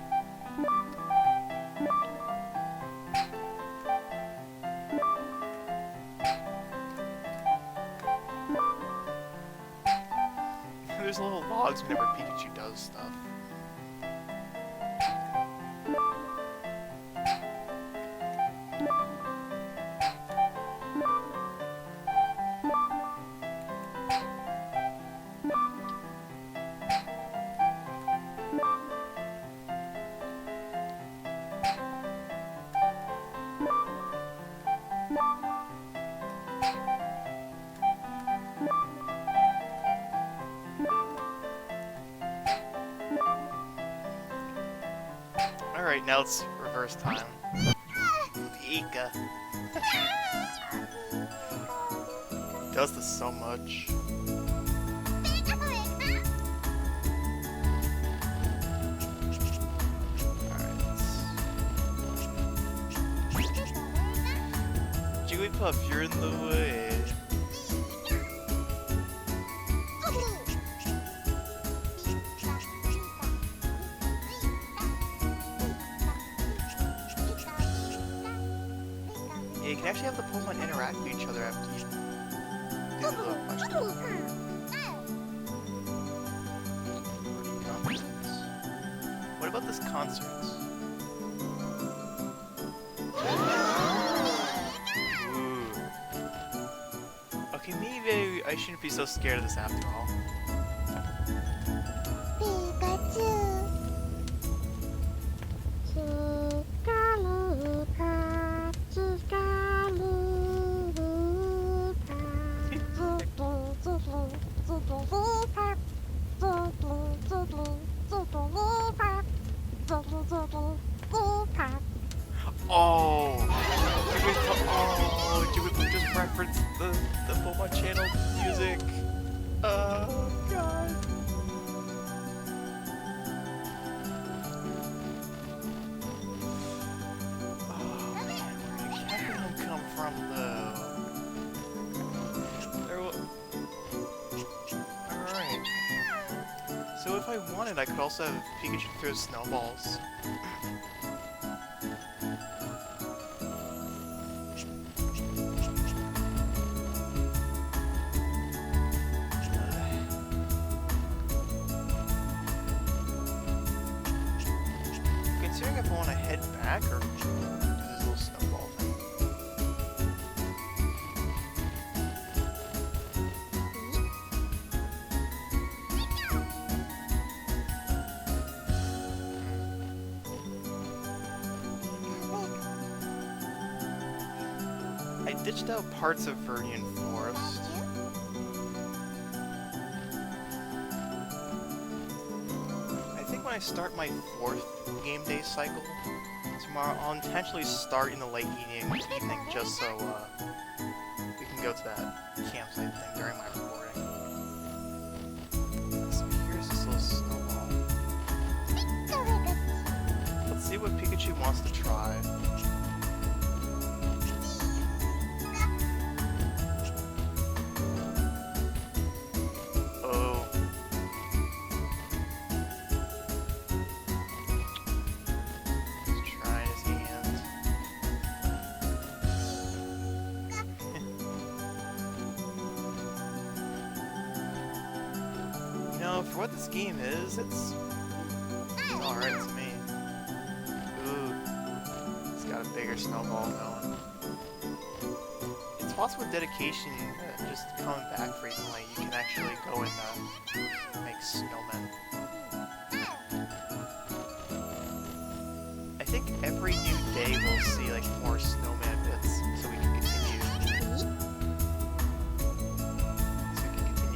There's little logs whenever Pikachu does stuff. Alright, now it's reverse time. Ika. Does this so much. Jigglypuff, you're in the way. Yeah, you can actually have the Pokemon interact with each other after you do the question. What about this concert? Ooh. Okay, maybe I shouldn't be so scared of this after all. Oh! Jigglypuff just referenced the Pokemon channel music. Oh, God. Oh, man, where did Capcom come from, though? Alright. So if I wanted, I could also have Pikachu throw snowballs. Considering if I want to head back or do this little snowball thing. I ditched out parts of Verdian Forest. I think when I start my 4th game day cycle tomorrow, I'll intentionally start in the late evening just so we can go to that campsite thing during my recording. So here's this little snowball. Let's see what Pikachu wants to try. Oh. He's trying his hand. You know, for what this game is, it's alright to me. Ooh. He's got a bigger snowball going. It's possible with dedication, just coming back frequently, you can actually go and make snowmen. I think every new day we'll see like more snowman bits, so we can continue.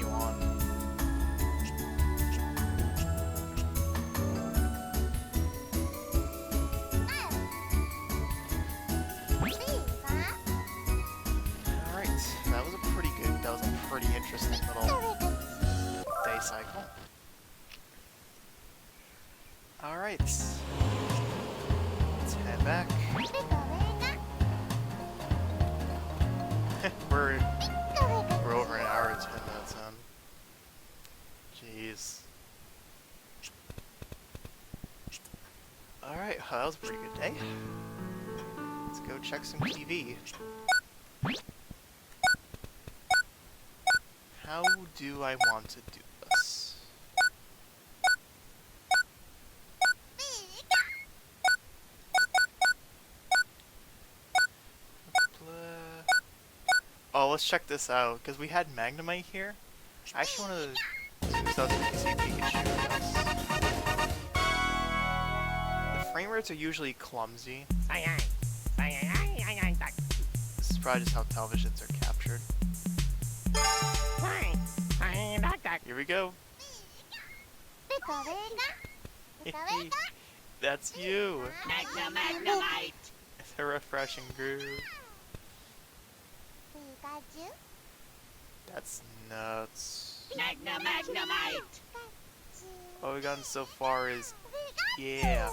On. Alright, that was a pretty interesting little day cycle. Alright. Let's head back. We're over an hour and 10 minutes in. Jeez. Alright, well, that was a pretty good day. Let's go check some TV. How do I want to do this? Oh, let's check this out, because we had Magnemite here. I actually want to see PICHU. The frame rates are usually clumsy. This is probably just how televisions are captured. Here we go. That's you. Magnemite. It's a refreshing groove. PICHU. That's nuts. Magnemite. All we've gotten so far is yeah.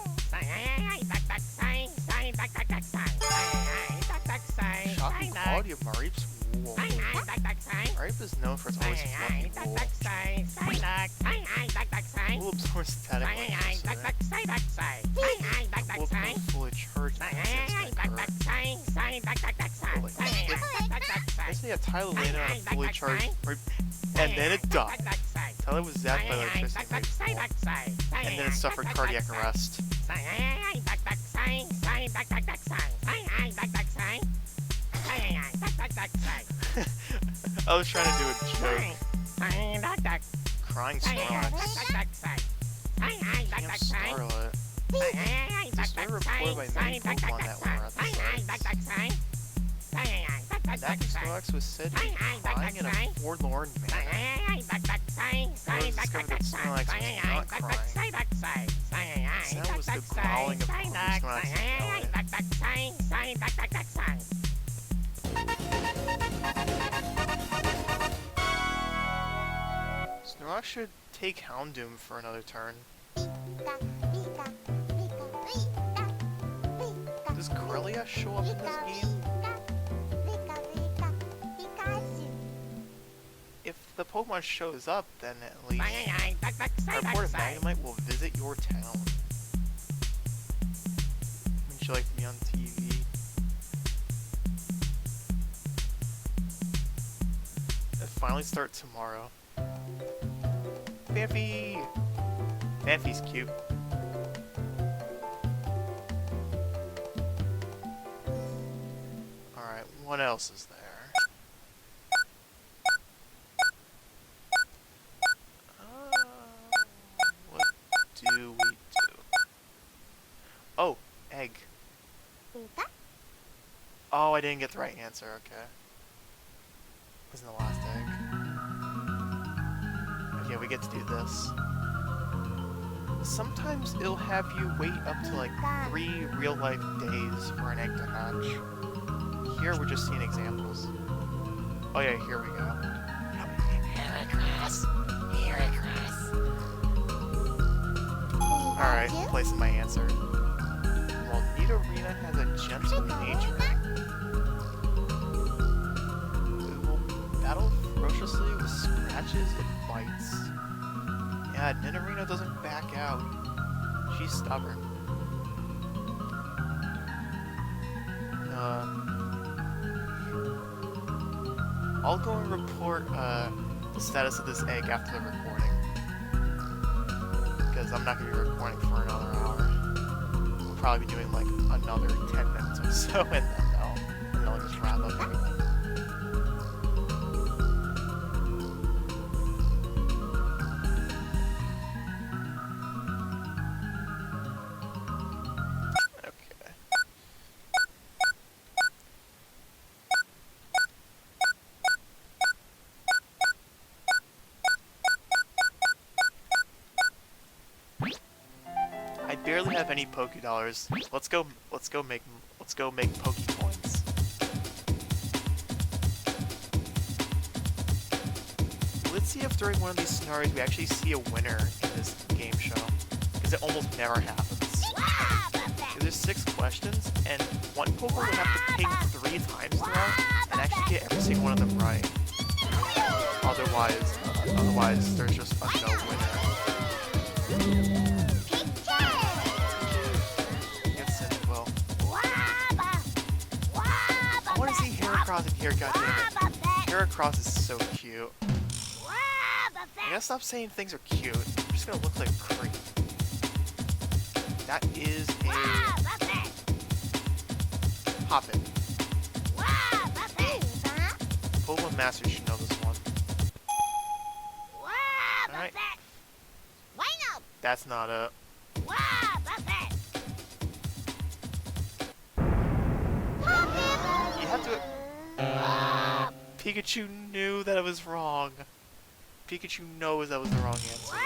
Shocking quality of Marip's wool. Marip is known for its always fluffy wool. Wool absorbs static electricity. Wool becomes fully charged in the Basically, a Tyler laid on a fully charged and then it died. Tyler was zapped by electricity and Marip's wool. And then it suffered cardiac arrest. I was trying to do a joke. Crying Snorlax. Damn Starlet. This was reported by many Pokemon that were at the site. That Snorlax was said to be crying in a forlorn manner. It was discovered that Snorlax was not crying. The sound was the growling of hungry Snorlax's belly. Snorlax should take Houndoom for another turn. Does Corellia show up in this game? If the Pokemon shows up, then at least our report of Magnemite will visit your town. Wouldn't you like to be on TV? It finally starts tomorrow. Phanpy! Phanpy's cute. Alright, what else is there? What do we do? Oh, egg. Oh, I didn't get the right answer, okay. Wasn't the last egg. Okay, we get to do this. Sometimes it'll have you wait up to like 3 real-life days for an egg to hatch. Here we're just seeing examples. Oh yeah, here we go. Alright, placing my answer. Well, Nidorina has a gentle nature. It will battle ferociously with scratches and bites. Yeah, Nidorina doesn't back out. She's stubborn. I'll go and report the status of this egg after the recording. Because I'm not going to be recording for another hour. We'll probably be doing like another 10 minutes or so, and then I'll just wrap up everything. I barely have any Poké Dollars. Let's go make Poké Coins. Let's see if during one of these scenarios we actually see a winner in this game show. Because it almost never happens. There's 6 questions, and one Poké would have to ping 3 times throughout and actually get every single one of them right. Otherwise there's just a no winner. I want to see Heracross in here, goddammit. Heracross is so cute. I gotta stop saying things are cute. I'm just gonna look like a creep. That is a Hoppin. Pokemon Masters should know this one. Alright. That's not a... You have to... Pikachu knew that it was wrong. Pikachu knows that was the wrong answer.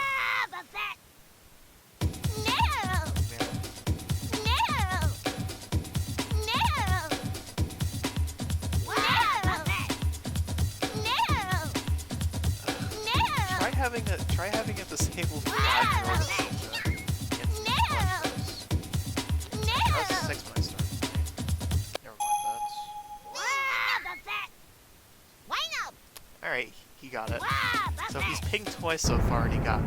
having it disabled for 5 in order to get to the questions. That's 6 when I started playing. Never mind that. Alright, he got it. So he's pinged twice so far and he got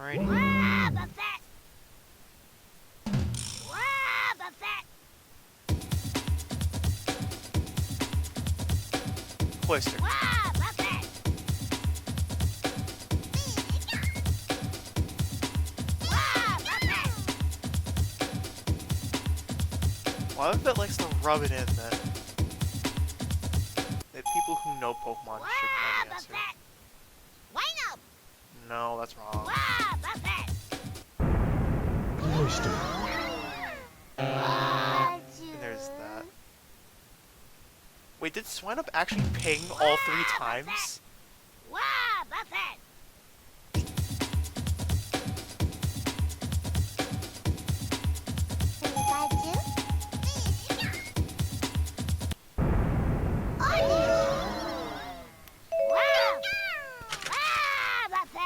alrighty. Cloister. Well, I bet likes to rub it in that people who know Pokemon should know the answer. No, that's wrong. And there's that. Wait, did Swinub actually ping all 3 times?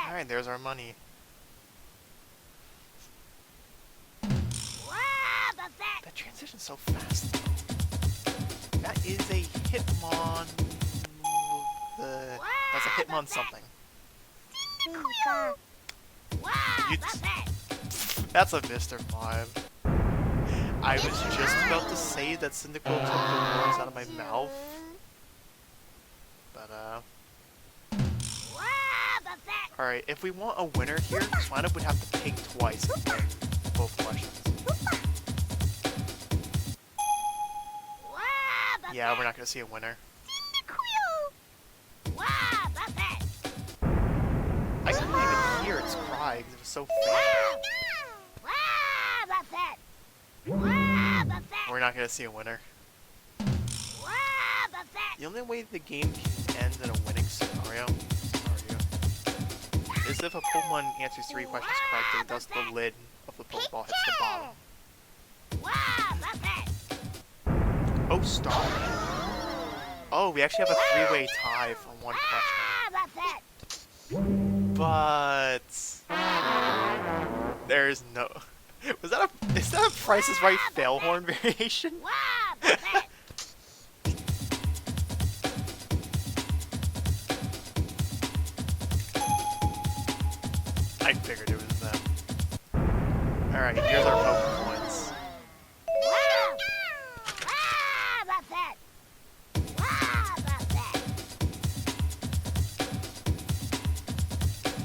Alright, there's our money. That transition's so fast, though. That is a Hitmon... That's a Hitmon something. That's a Mr. 5. I was just about to say that Cyndaquil took the words out of my mouth. But, alright, if we want a winner here, Swinub would have to ping twice and win both questions. Yeah, we're not gonna see a winner. I couldn't even hear its cry because it was so faint. We're not gonna see a winner. The only way the game can end in a winning scenario is if a Pokemon answers 3 questions correctly, thus the lid of the Pokeball hits the bottom. Oh, star. Oh, we actually have a 3-way tie for 1 question. But there's no. Is that a Price is Right Failhorn variation? I figured it was them. Alright, here's our Pokecoins.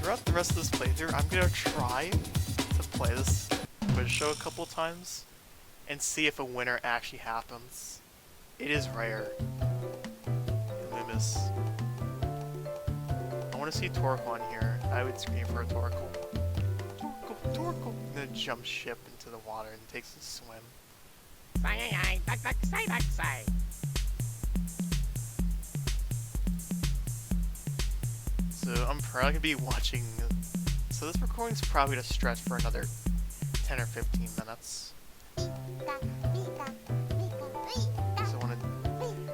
Throughout the rest of this playthrough, I'm gonna try to play this quiz show a couple times and see if a winner actually happens. It is rare. Loomis. I want to see Torkoal on here. I would scream for a Torkoal. Torkoal, Torkoal! And then jump ship into the water and takes a swim. So I'm probably gonna be watching. So this recording's probably gonna stretch for another 10 or 15 minutes. So I want to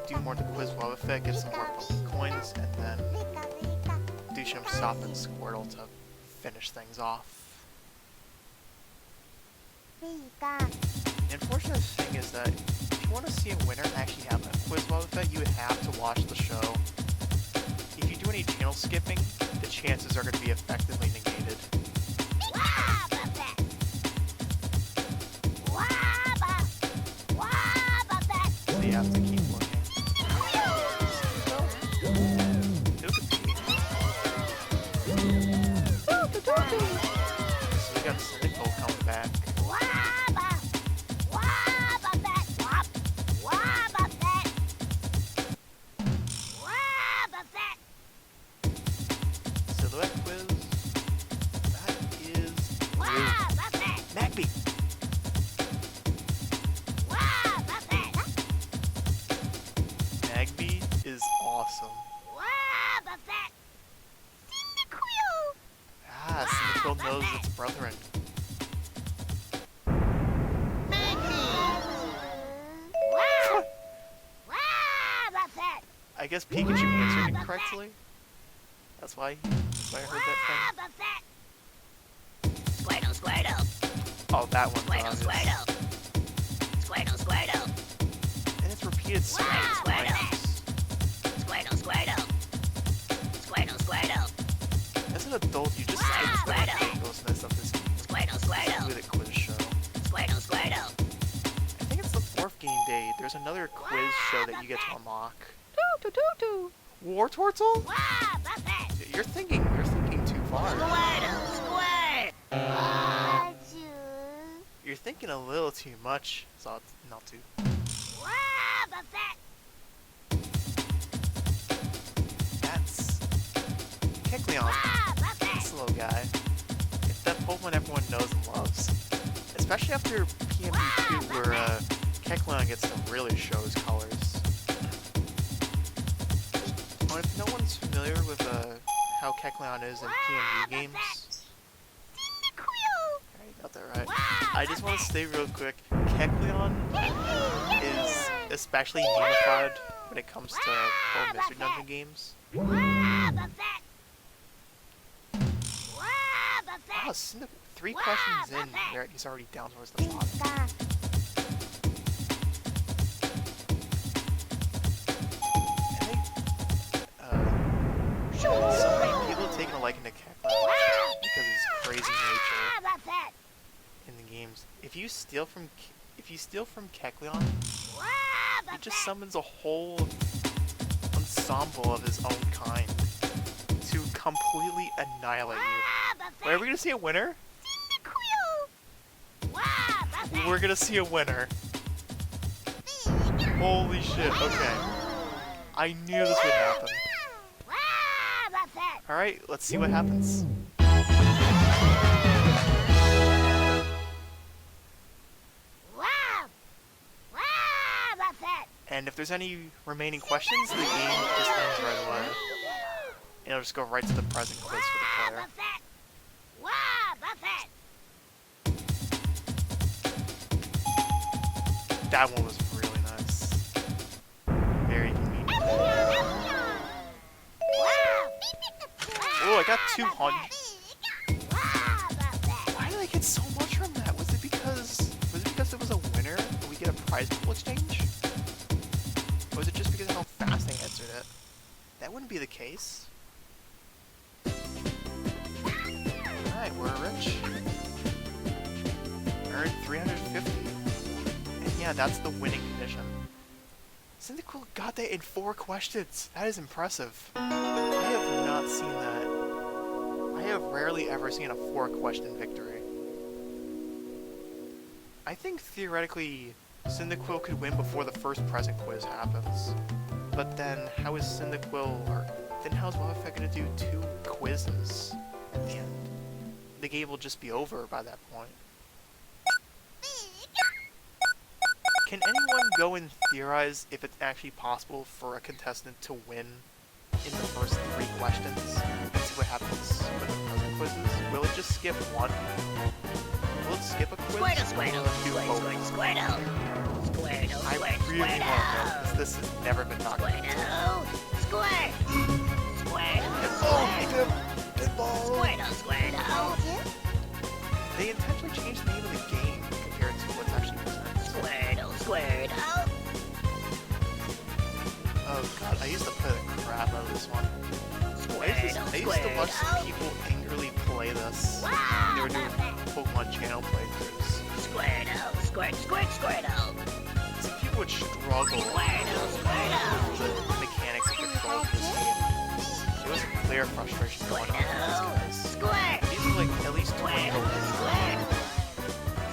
do more of the quiz Wobbuffet, get some more coins, and then do some Sop and Squirtle to finish things off. The unfortunate thing is that if you want to see a winner actually happen at quiz Wobbuffet, you would have to watch the show. If you do any channel skipping, the chances are going to be effectively negated. So you have to keep looking. So we got Cyndaquil coming back. Silhouette quiz. That is blue. Magby. Magby is awesome. Ah, Cyndaquil knows its brethren. guess Pikachu answered it correctly. That's why I heard that thing. Squirtle, Squirtle. Oh, that one's Squirtle, obvious. Squirtle. Squirtle, Squirtle. And it's repeated so many Squirtle. times. Squirtle, Squirtle. Squirtle, Squirtle. As an adult, you just skip the ridiculousness of this game. Squirtle, It's Squirtle. really a quiz show. Squirtle, Squirtle. I think it's the 4th game day. There's another quiz show that you get to unlock. War Tortle? Wow, Buffett. You're thinking too far. Squirtle, Squirt. PICHU. You're thinking a little too much. So not too. Wow, Buffett. That's Kecleon. Wow, Buffett. This little guy. It's that Pokemon everyone knows and loves. Especially after PMB2 where Kecleon gets to really show his colors. Well, if no one's familiar with how Kecleon is in PMB games, I got that right. I just want to say real quick, Kecleon is especially unified when it comes to Pro Mystery Dungeon games. Wow, Buffett. Wow, Wow, Buffett. 3 questions in, he's already down towards the bottom. So many people have taken a liking to Kecleon because of his crazy nature Wow, Buffett. in the games. If you steal from Kecleon, Wow, he Buffett. just summons a whole ensemble of his own kind to completely annihilate you. Wow, Buffett. Wait, are we gonna see a winner? Wow, Buffett. We're gonna see a winner. Holy shit, okay. I knew this would happen. Wow, Buffett. Alright, let's see what happens. Wow. Wow, Buffett. And if there's any remaining questions, the game just ends right away. And it'll just go right to the present quiz for the Wow, player. Buffett. Wow, Buffett. That one was really nice. Very convenient. Wow. Oh, I got 200. Wow, Buffett. Why did I get so much from that? Was it because it was a winner and we get a prize pool exchange? Or was it just because of how fast I answered it? That wouldn't be the case. Alright, we're rich. Earned 350. And yeah, that's the winning condition. Cyndaquil got that in 4 questions. That is impressive. I have not seen that. I have rarely ever seen a 4-question victory. I think theoretically Cyndaquil could win before the first present quiz happens. But then how is Buffett gonna do 2 quizzes at the end? The game will just be over by that point. Can anyone go and theorize if it's actually possible for a contestant to win in the first 3 questions? And see what happens with the present quizzes? Will it just skip one? Will it skip a quiz? Squirtle, Squirtle. Will it do Squirtle, both? Squirtle, Squirtle. Squirtle, I Squirtle, really want to know, Squirtle. 'cause this has never been talked about. Squirtle, Squirt. Squirtle, Pinball! Squirt. Pinball! Squirtle, Squirtle. They intentionally changed the name of the game compared to what's actually presented. Squirtle, Squirtle. Oh god, I used to play the crap out of this one. I used to watch some people angrily play this when they were doing Pokemon channel playthroughs. Squirtle, Squirt, Squirt, Squirtle. Some people would struggle with Squirtle, Squirtle. the mechanics and control of this game. There was a clear frustration going on with these guys. Squirt. These are like at least 20 Squirtle, Pokemon. Squirtle.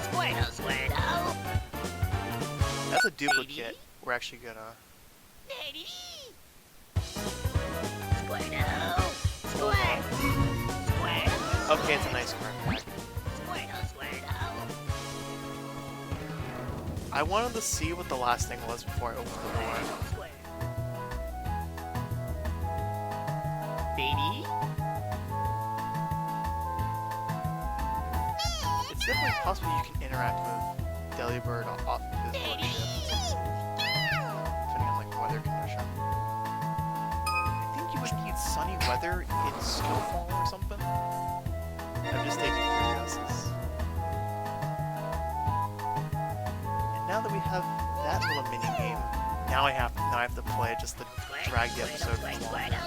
Squirtle, Squirtle. That's a duplicate. We're actually gonna... Squirtle. Squirt. Squirtle. Okay, it's a nice card pack. Squirtle, Squirtle. I wanted to see what the last thing was before I opened the door. Baby? It's definitely possible you can interact with Delibird off of his workshop, depending on like weather condition. need sunny weather in snowfall or something? I'm just taking pure guesses. And now that we have that little mini game, now I have to play it just to drag the episode for longer.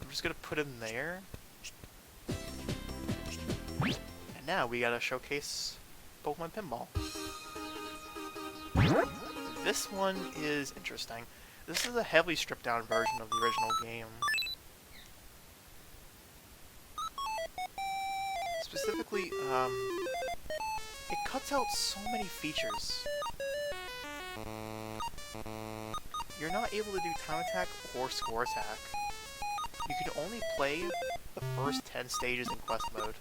I'm just gonna put him there. And now we gotta showcase Pokemon Pinball. This one is interesting. This is a heavily stripped down version of the original game. Specifically, it cuts out so many features. You're not able to do time attack or score attack. You can only play the first 10 stages in quest mode.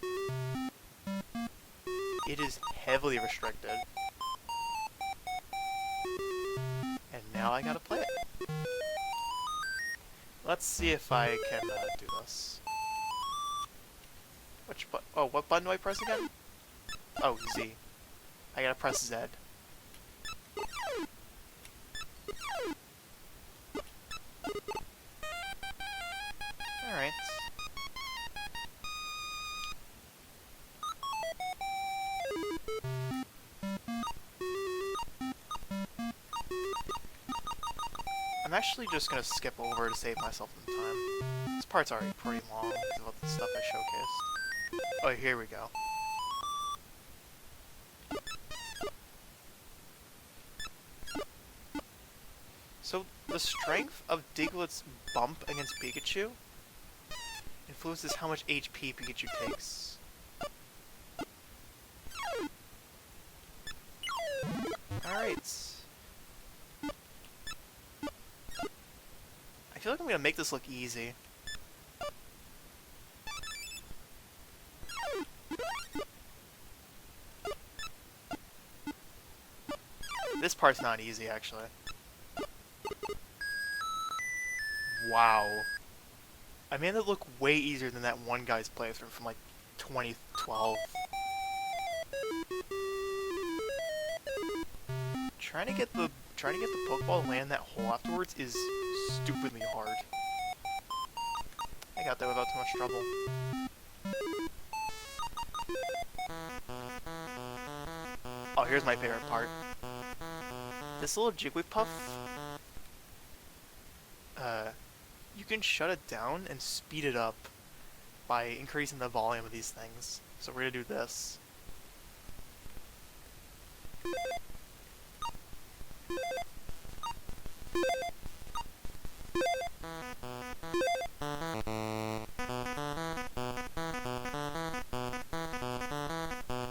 It is heavily restricted. And now I gotta play it. Let's see if I can do this. What button do I press again? Oh, Z. I gotta press Z. Alright. I'm actually just gonna skip over to save myself some time. This part's already pretty long because of the stuff I showcased. Oh, here we go. So, the strength of Diglett's bump against Pikachu influences how much HP Pikachu takes. Alright. I feel like I'm gonna make this look easy. This part's not easy, actually. Wow. I made it look way easier than that one guy's playthrough from like 2012. Trying to get the Pokeball to land in that hole afterwards is stupidly hard. I got that without too much trouble. Oh, here's my favorite part. This little Jigglypuff, you can shut it down and speed it up by increasing the volume of these things. So we're gonna do this.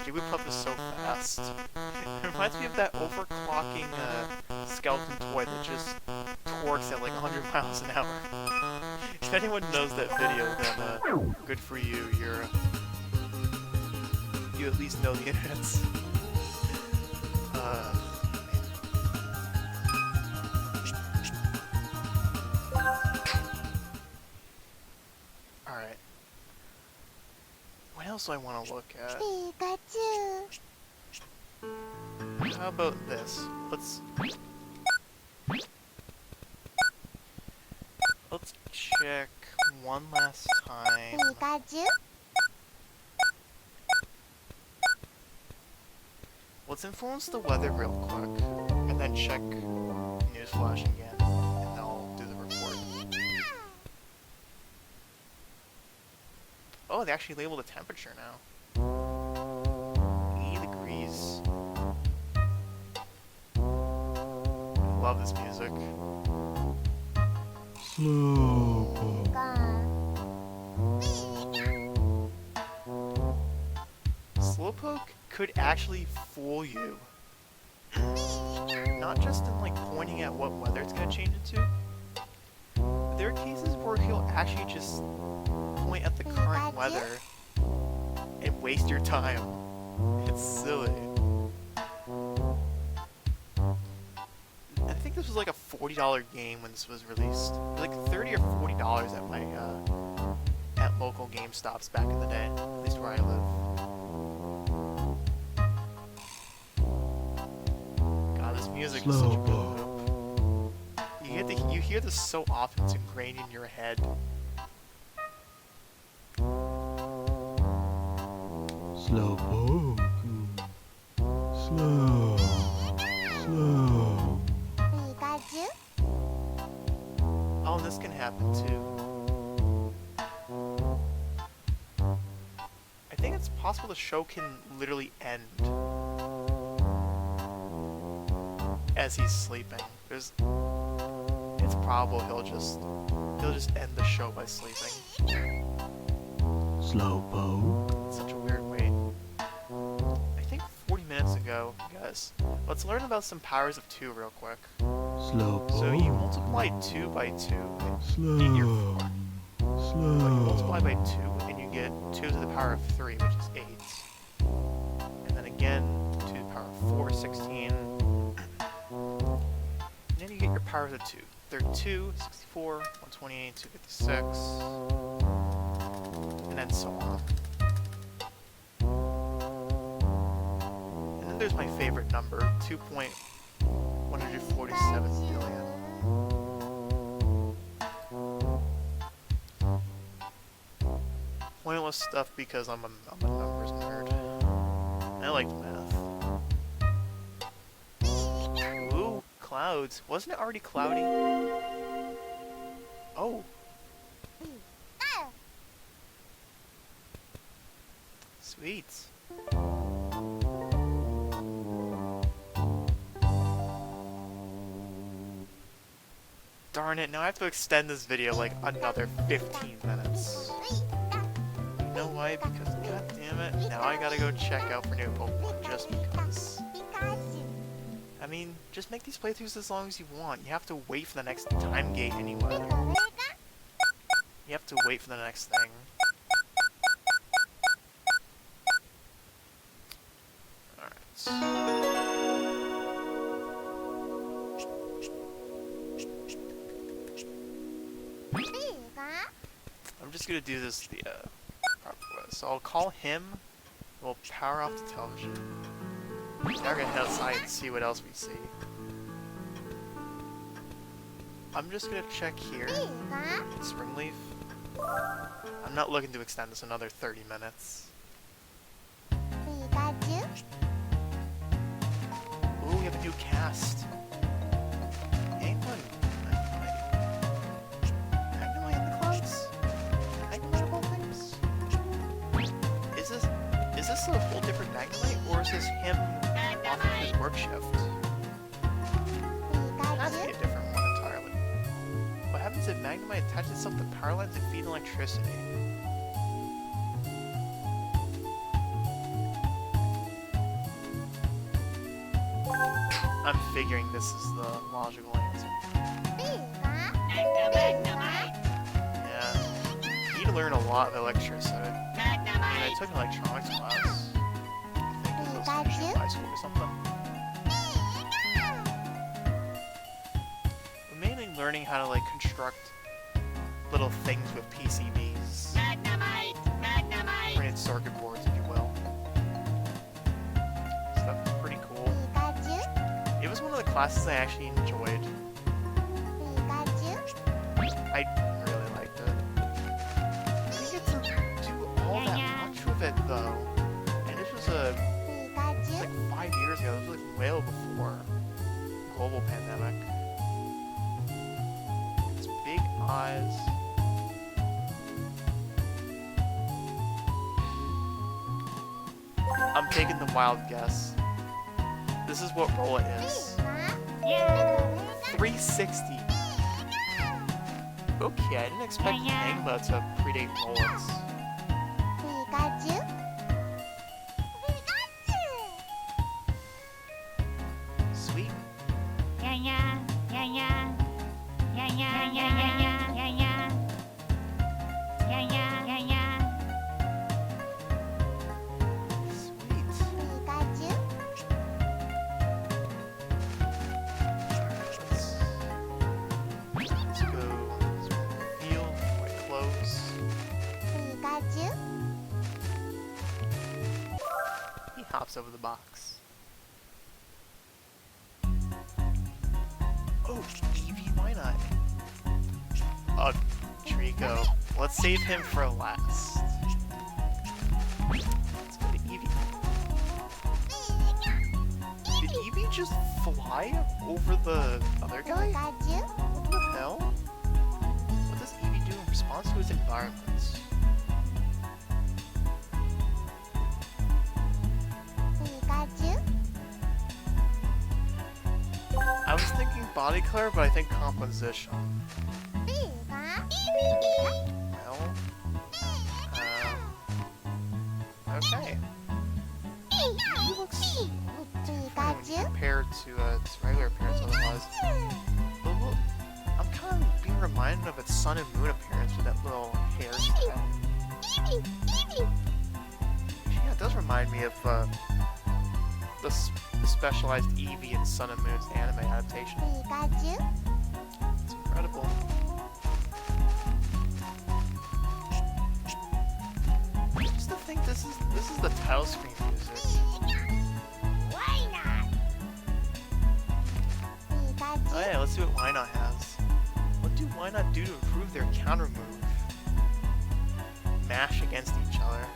Jigglypuff is so fast. It reminds me of that overclocking skeleton toy that just torques at like 100 miles an hour. If anyone knows that video, then good for you. You at least know the internets. Alright. What else do I want to look at? How about this? Let's check one last time. Let's influence the weather real quick, and then check Newsflash again, and I'll do the report. Oh, they actually label the temperature now. 80 degrees. I love this music. Slowpoke could actually fool you. Not just in like pointing at what weather it's gonna change it to. But there are cases where he'll actually just point at the current weather and waste your time. It's silly. I think this was like a $40 game when this was released. It was like $30 or $40 at my at local GameStops back in the day, at least where I live. God, this music is such a good loop. You hear this so often, it's ingrained in your head. Slowpoke. Slow. Slow. Pikachu. Oh, this can happen too. I think it's possible the show can literally end as he's sleeping. It's probable he'll just end the show by sleeping. Slowpoke. Such a weird wait. I think 40 minutes ago, guys. Let's learn about some powers of 2 real quick. Slowpoke. So you multiply 2 by 2, Slow. get your 4. But you multiply by Slow. 2, and you get 2 to the power of 3, which is 8. And then again, 2 to the power of 4, 16. And then you get your powers of 2. 32, 64, 128, 256. And then so on. And then there's my favorite number, 2.147 billion. Pointless stuff because I'm a numbers nerd. I like math. Ooh, clouds. Wasn't it already cloudy? Oh. Sweet. Darn it, now I have to extend this video like another 15 minutes. You know why? Because god damn it, now I gotta go check out for new Pokemon just because. I mean, just make these playthroughs as long as you want. You have to wait for the next time gate anyway. You have to wait for the next thing. I'm just gonna do this the proper way. So I'll call him. We'll power off the television. Now we're gonna head outside and see what else we see. I'm just gonna check here. Springleaf. I'm not looking to extend this another 30 minutes. Ooh, we have a new cast. Anyone? Magnemite in the clubs? Magnemite of all things? Is this a whole different Magnemite, or is this him off of his work shift? It has to be a different one entirely. What happens if Magnemite attaches itself to power lines and feed electricity? I'm figuring this is the logical answer. Yeah. You need to learn a lot of electricity. I mean, I took an electronics class. I think it was finishing high school or something. But mainly learning how to like construct little things with PCBs. Printed circuit boards, if you will. Stuff is pretty cool. It was one of the classes I actually enjoyed. I really liked it. I didn't get to do all that much with it though. And this was like 5 years ago. This was like well before global pandemic. Its big eyes. I'm taking the wild guess. This is what roll it is. 360. Okay, I didn't expect Magma to predate Rollins. Sweet. Let's go. Heal, white clothes. He hops over the box. Oh, Eevee, why not? Oh, Trico. Let's save him for last. Let's go to Eevee. Did Eevee just fly over the other guy? What the hell? What does Eevee do in response to his environment? I was thinking body color, but I think composition. Well, okay. He looks different compared to its regular appearance otherwise. But look, I'm kind of being reminded of its sun and moon appearance with that little hairstyle. Yeah, it does remind me of the specialized Eevee in Sun and Moon's anime adaptation. It's incredible. Just to think this is the title screen music. Why not? Oh yeah, let's see what Why Not has. What do Why Not do to improve their counter move? Mash against each other.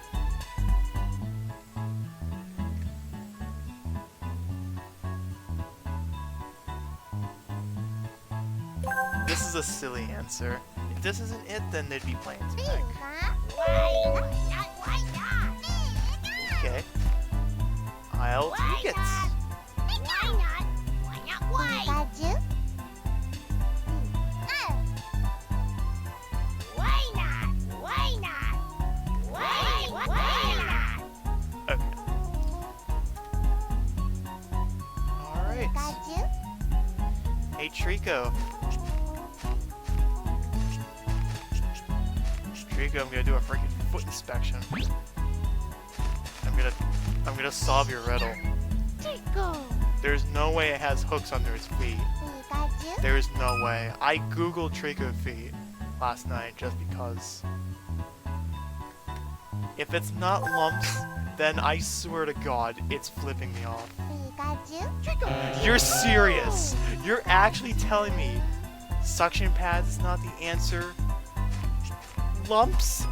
This is a silly answer. If this isn't it, then they'd be playing Tech. Why not? Why not? Okay. I'll take it. Why not? Why not? Why? Why not? Why not? Why not? Okay. Alright. Hey Trico. Trico, I'm gonna do a freaking foot inspection. I'm gonna solve your riddle. There's no way it has hooks under its feet. There's no way. I googled Trico feet last night just because. If it's not lumps, then I swear to God, it's flipping me off. You're serious? You're actually telling me suction pads is not the answer? Lumps?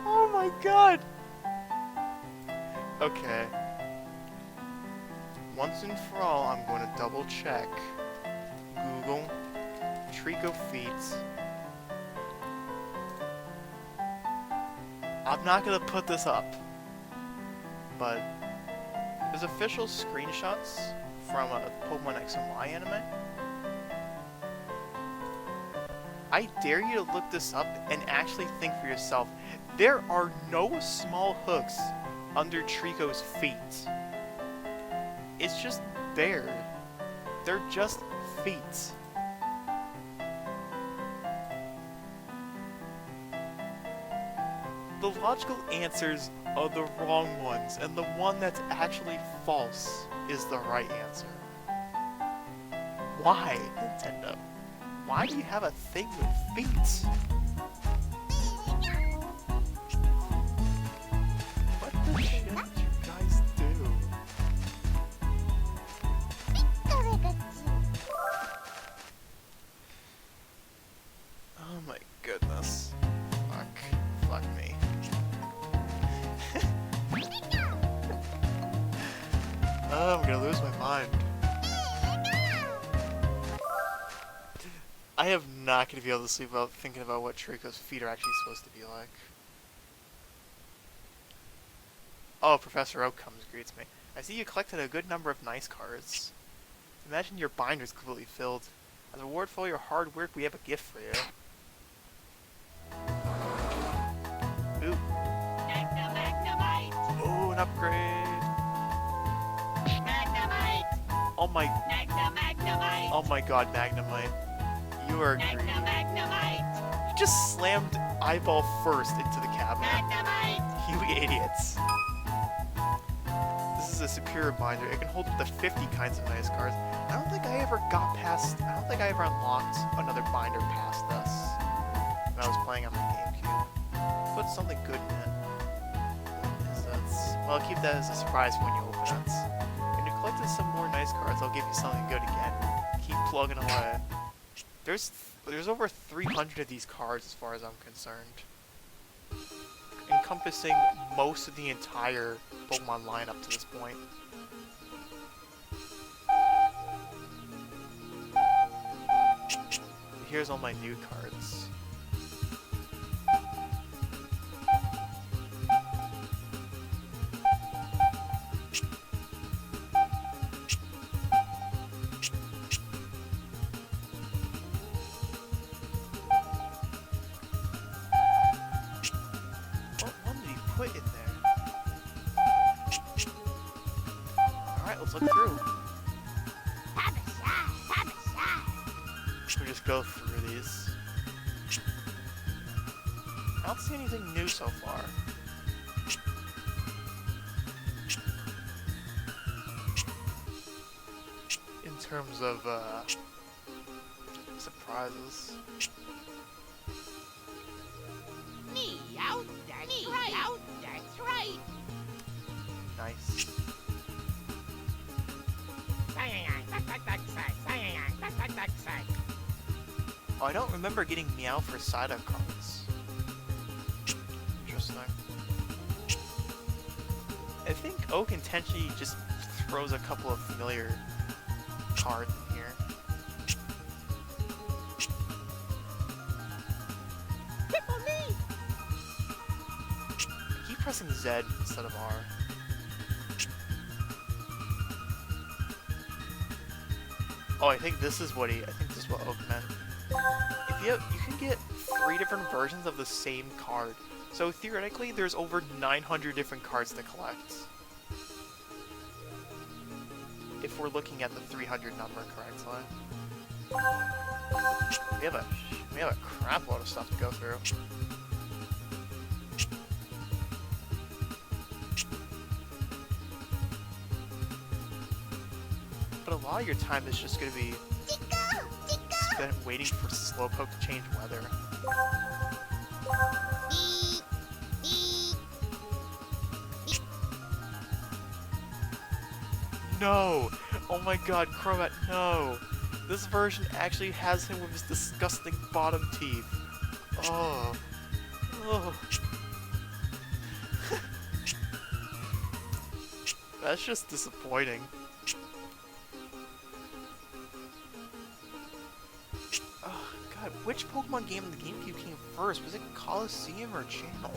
Oh my God! Okay. Once and for all, I'm going to double check. Google Trico feet. I'm not gonna put this up, but there's official screenshots from a Pokemon X and Y anime. I dare you to look this up and actually think for yourself. There are no small hooks under Trico's feet. It's just there. They're just feet. The logical answers are the wrong ones, and the one that's actually false is the right answer. Why, Nintendo? Why do you have a thing with feet? What the shit did you guys do? Oh my goodness. Fuck me. Oh, I'm gonna lose my mind. I am not gonna be able to sleep without thinking about what Trico's feet are actually supposed to be like. Oh, Professor Oak comes and greets me. I see you collected a good number of nice cards. Imagine your binder's completely filled. As a reward for all your hard work, we have a gift for you. Ooh. Oh, an upgrade. Oh my. Oh my God, Magnemite. You are greedy. You just slammed Eyeball first into the cabinet. You idiots. This is a superior binder. It can hold up to 50 kinds of nice cards. I don't think I ever unlocked another binder past this when I was playing on my something good in it. What is that? Well, I'll keep that as a surprise when you open it. When you collected some more nice cards, I'll give you something good again. Keep plugging away. There's over 300 of these cards as far as I'm concerned, encompassing most of the entire Pokemon line up to this point. Here's all my new cards. What did he put in there? Alright, let's look through. We just go through these. I don't see anything new so far. In terms of surprises. Meow, that's right. Meow, that's right. Nice. Oh, I don't remember getting Meow for Sida cards. Interesting. I think Oak intentionally just throws a couple of familiar cards in here. Triple me. I keep pressing Z instead of R. Oh, I think this is what Oak meant. If you can get 3 different versions of the same card. So theoretically, there's over 900 different cards to collect. If we're looking at the 300 number correctly. We have a crap load of stuff to go through. But a lot of your time is just gonna be spent waiting for Slowpoke to change weather. No! Oh my god, Crobat, no! This version actually has him with his disgusting bottom teeth. Oh. Oh. That's just disappointing. Oh god, which Pokemon game in the GameCube came first? Was it Coliseum or Channel?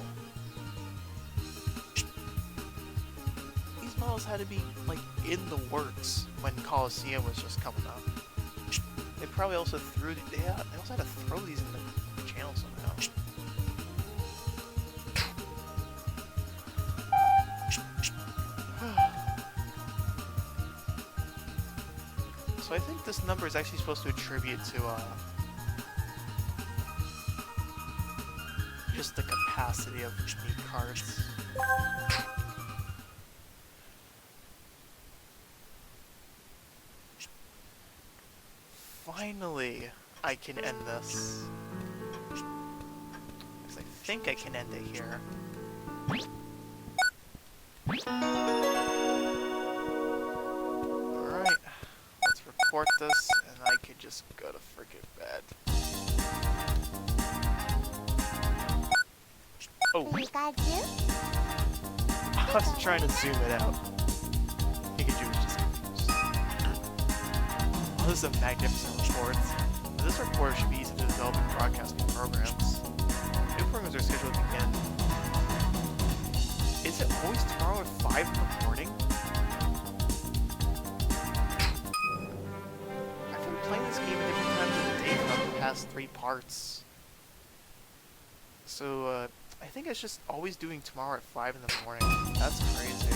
These models had to be, like, in the works when Coliseum was just coming up. They probably also threw... they also had to throw these in the channel somehow. So I think this number is actually supposed to attribute to, just the capacity of unique cards. Finally, I can end this. Because I think I can end it here. Alright, let's report this, and I can just go to freaking bed. Oh, I was trying to zoom it out. Pikachu was just confused. Oh, this is a magnificent report. This report should be used to develop and broadcasting programs. New programs are scheduled to begin. Is it always tomorrow at 5 in the morning? I've been playing this game at different times of the day throughout the past 3 parts. So, I think it's just always doing tomorrow at 5 in the morning. That's crazy.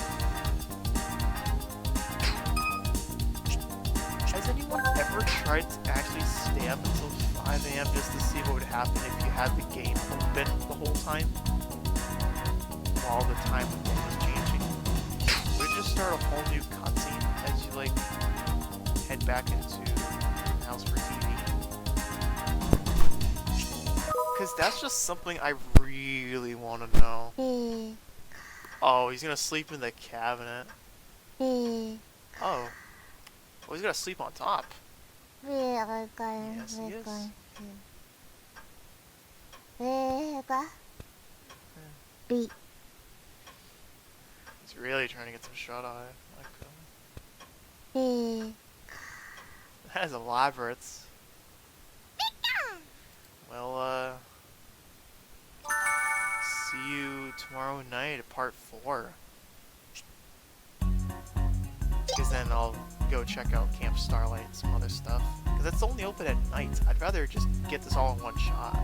Has anyone ever tried to actually stay up until 5 AM just to see what would happen if you had the game open the whole time? While the time of day was changing? Would it just start a whole new cutscene as you, like, head back into the house for TV? Because that's just something I really want to know. Oh, he's gonna sleep in the cabinet. Oh. Well, he's gonna sleep on top. Yes, he is. B. He's really trying to get some shut eye. My God. That is elaborate. Well, see you tomorrow night at part 4. Because then I'll go check out Camp Starlight and some other stuff. Because it's only open at night. I'd rather just get this all in one shot.